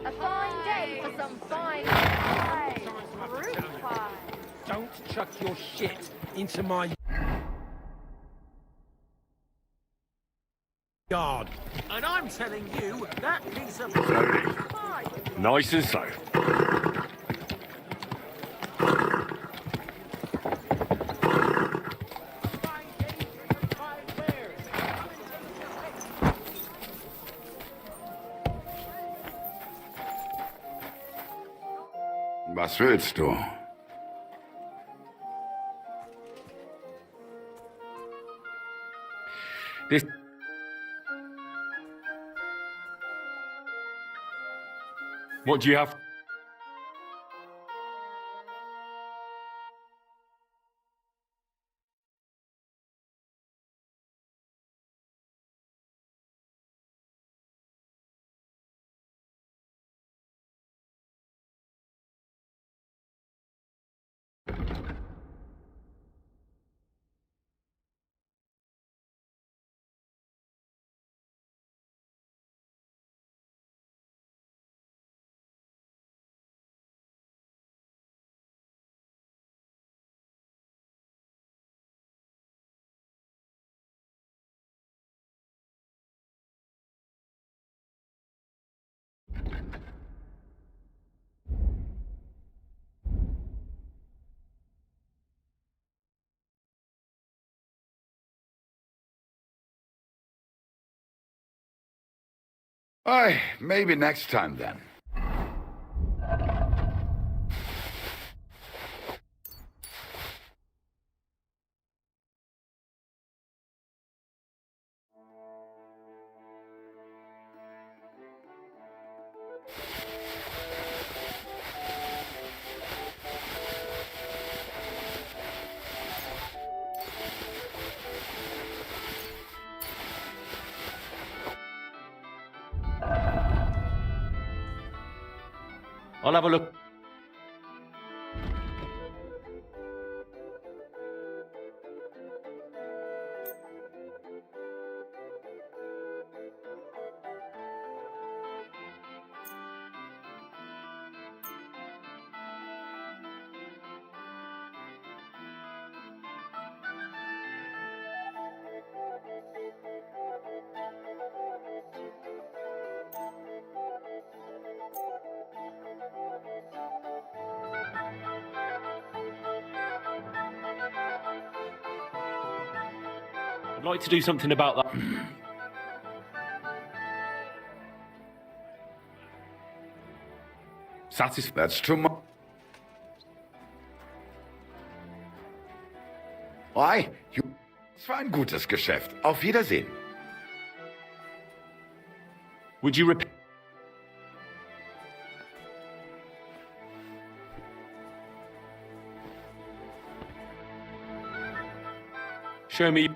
A fine day for some fine pie. Fruit pie. Don't chuck your shit into my yard. And I'm telling you, that piece of pie. Nice and slow. Was willst du? This... What do you have? Aye, maybe next time then. I'll have a look. I'd like to do something about that. That's too much. Ei, es war ein gutes Geschäft. Auf Wiedersehen. Would you repeat? Show me.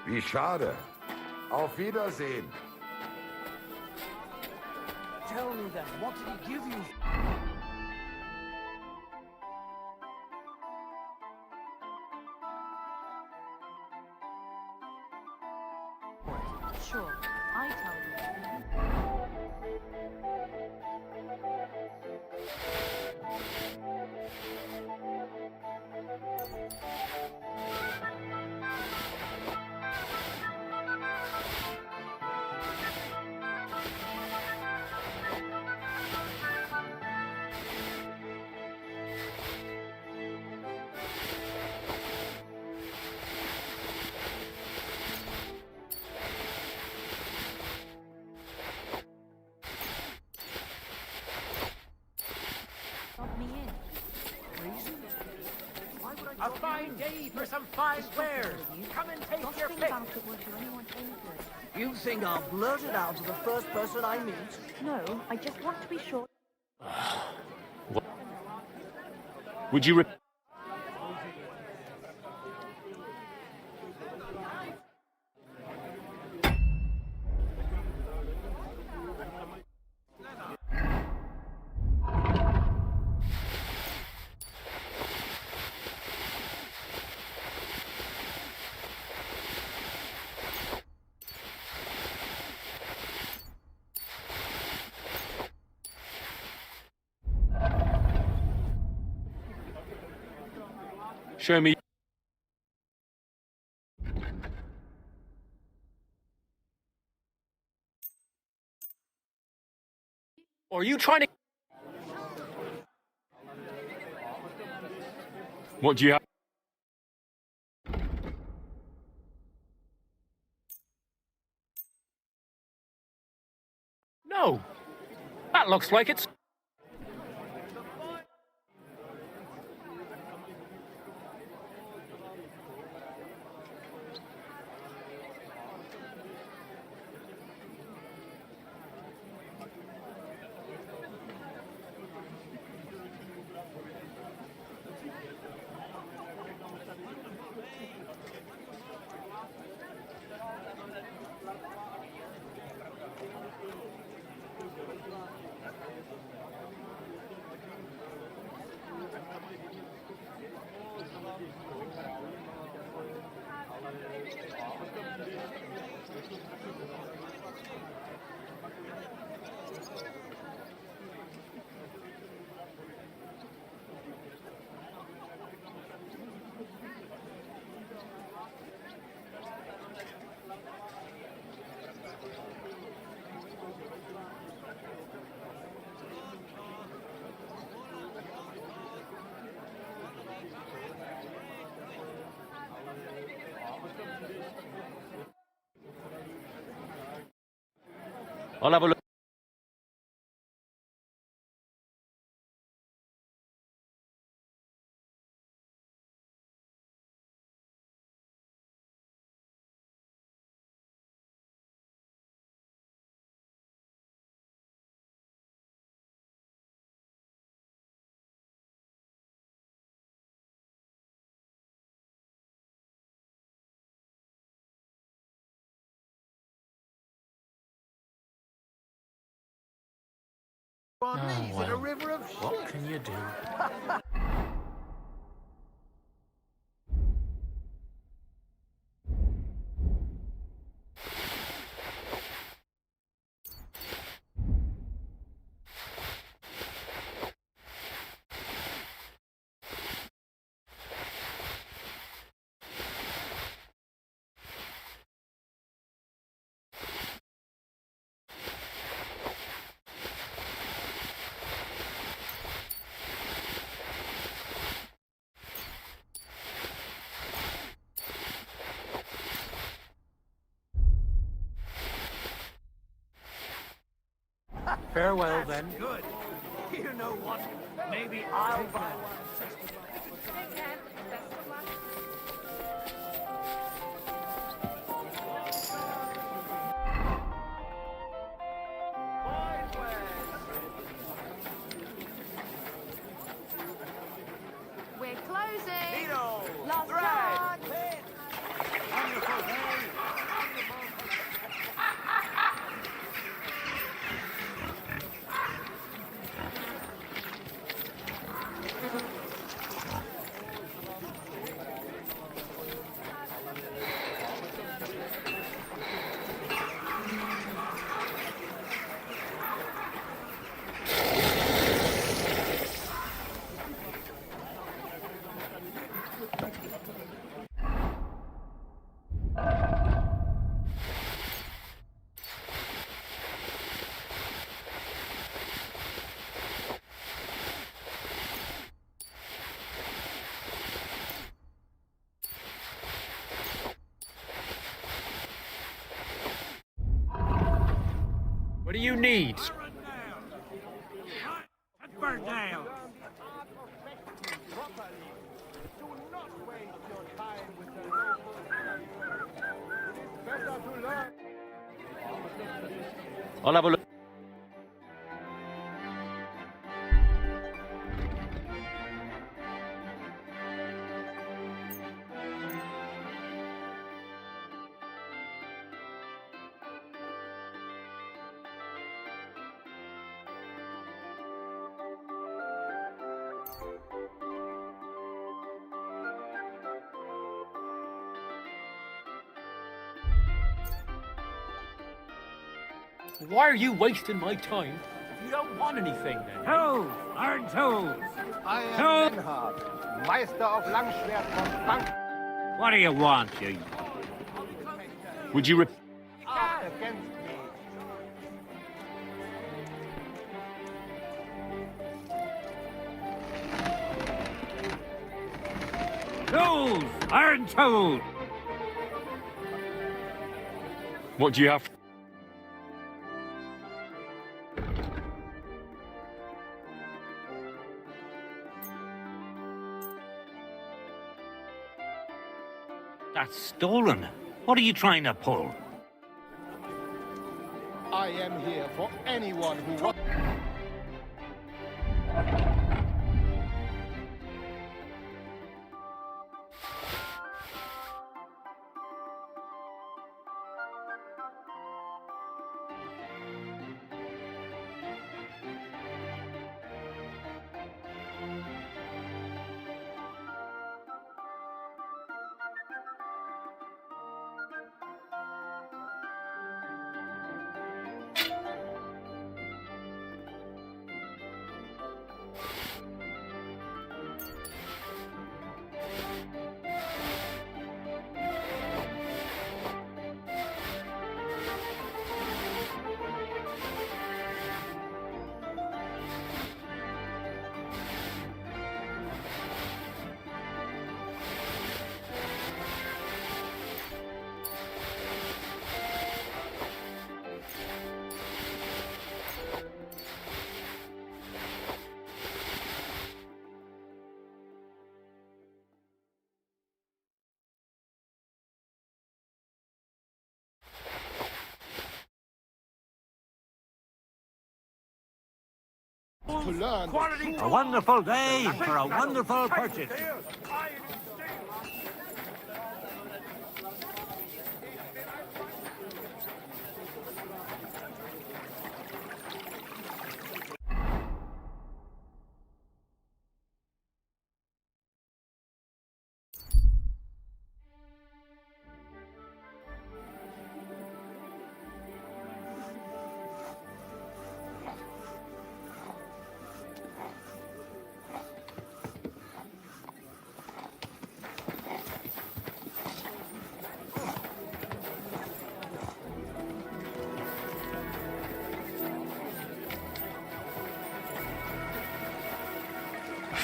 Wie schade. Auf Wiedersehen. Tell me then, what did he give you? Sure, I tell you. A fine day for some fine wares. Come and take your pick. You think I'll blurt it out to the first person I meet? No, I just want to be sure. Would you repeat? Show me. Or are you trying to... What do you have? No. That looks like it's... I'll have a look. On knees in a river of shit. What can you do? Farewell, then. Good. You know what? Maybe I'll buy one. We're closing. Last chance. What do you need? Burn down. I'll have a look. Why are you wasting my time if you don't want anything then? Tools! Iron tools! I am Lenhard, Meister of Langschwert von Bank. What do you want, you? Would you Against me. Tools! Iron tools! What do you have? That's stolen. What are you trying to pull? I am here for anyone who wants. To learn A wonderful day for a wonderful purchase.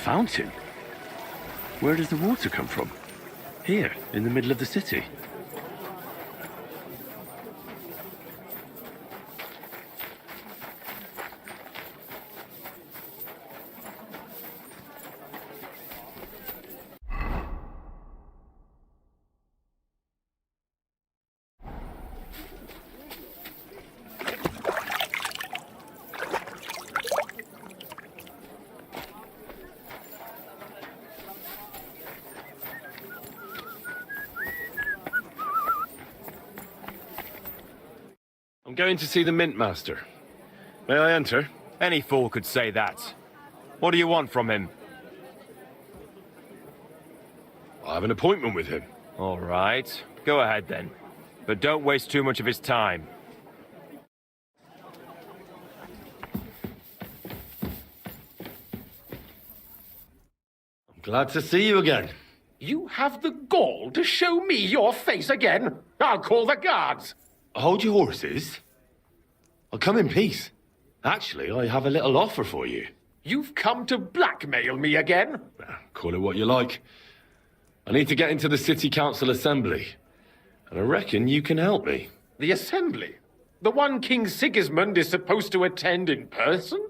Fountain? Where does the water come from? Here, in the middle of the city. going to see the Mint Master. May I enter? Any fool could say that. What do you want from him? I have an appointment with him. All right. Go ahead then. But don't waste too much of his time. I'm glad to see you again. You have the gall to show me your face again? I'll call the guards. Hold your horses. I'll come in peace. Actually, I have a little offer for you. You've come to blackmail me again? Call it what you like. I need to get into the City Council Assembly. And I reckon you can help me. The Assembly? The one King Sigismund is supposed to attend in person?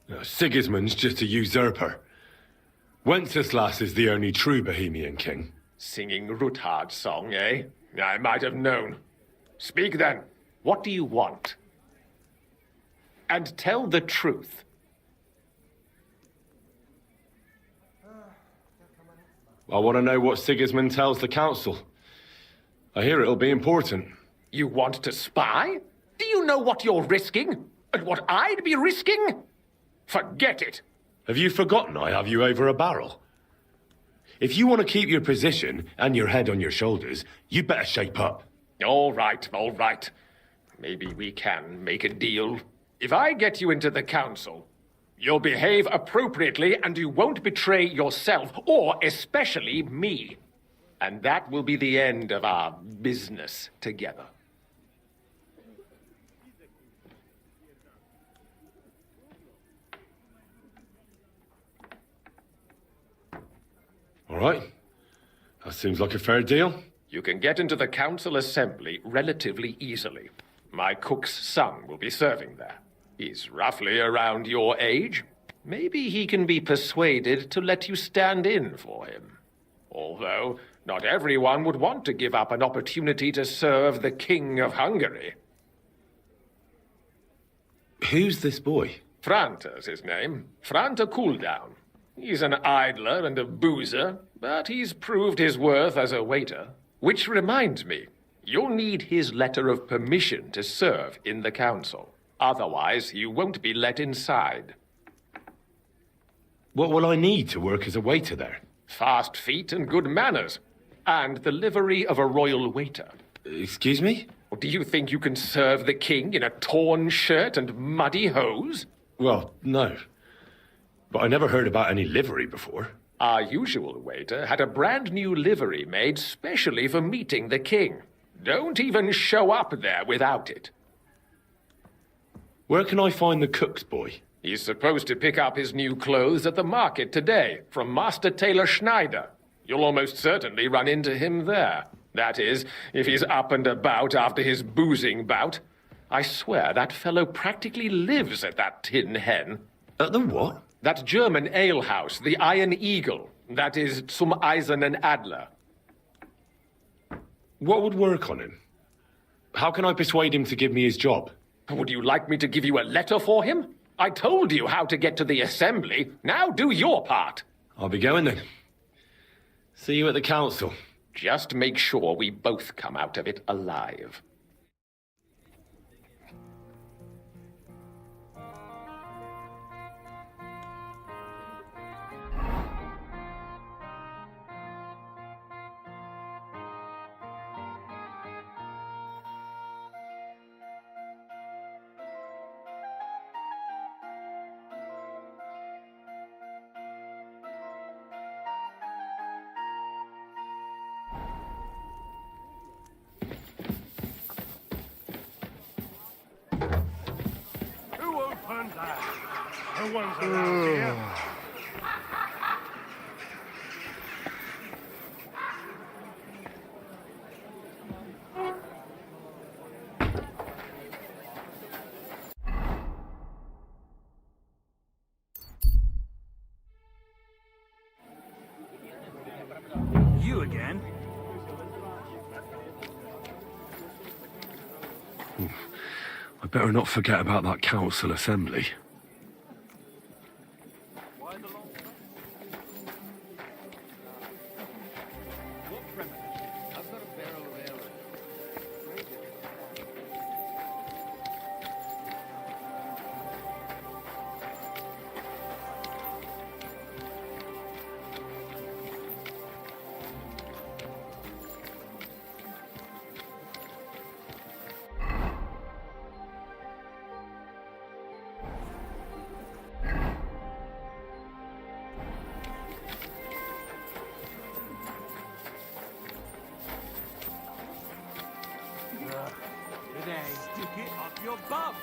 No, Sigismund's just a usurper. Wenceslas is the only true Bohemian king. Singing Ruthard's song, eh? I might have known. Speak then. What do you want? And tell the truth. I want to know what Sigismund tells the council. I hear it'll be important. You want to spy? Do you know what you're risking? And what I'd be risking? Forget it. Have you forgotten I have you over a barrel? If you want to keep your position and your head on your shoulders, you better shape up. All right, all right. Maybe we can make a deal. If I get you into the council, you'll behave appropriately and you won't betray yourself, or especially me. And that will be the end of our business together. All right. That seems like a fair deal. You can get into the council assembly relatively easily. My cook's son will be serving there. He's roughly around your age. Maybe he can be persuaded to let you stand in for him. Although, not everyone would want to give up an opportunity to serve the King of Hungary. Who's this boy? Franta's his name. Franta Cooldown. He's an idler and a boozer, but he's proved his worth as a waiter. Which reminds me, you'll need his letter of permission to serve in the council. Otherwise, you won't be let inside. What will I need to work as a waiter there? Fast feet and good manners. And the livery of a royal waiter. Excuse me? Do you think you can serve the king in a torn shirt and muddy hose? Well, no. But I never heard about any livery before. Our usual waiter had a brand new livery made specially for meeting the king. Don't even show up there without it. Where can I find the cook's boy? He's supposed to pick up his new clothes at the market today from Master Tailor Schneider. You'll almost certainly run into him there. That is, if he's up and about after his boozing bout. I swear that fellow practically lives at that Tin Hen. At the what? That German alehouse, the Iron Eagle. That is Zum Eisernen Adler. What would work on him? How can I persuade him to give me his job? Would you like me to give you a letter for him? I told you how to get to the assembly. Now do your part. I'll be going then. See you at the council. Just make sure we both come out of it alive. No one's around here. You again? I better not forget about that council assembly. up!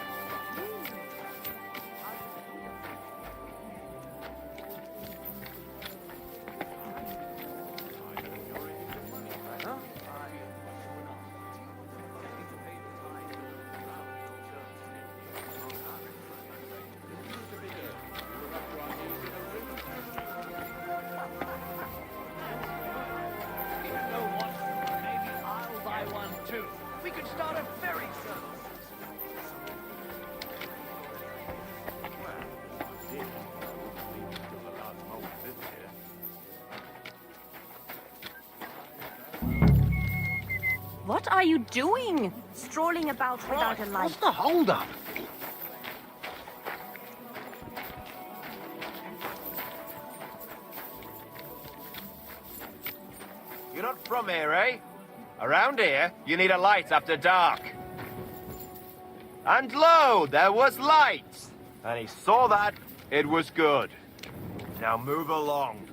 What are you doing? Strolling about without a light. What's the hold-up? You're not from here, eh? Around here, you need a light after dark. And lo, there was light. And he saw that, it was good. Now move along.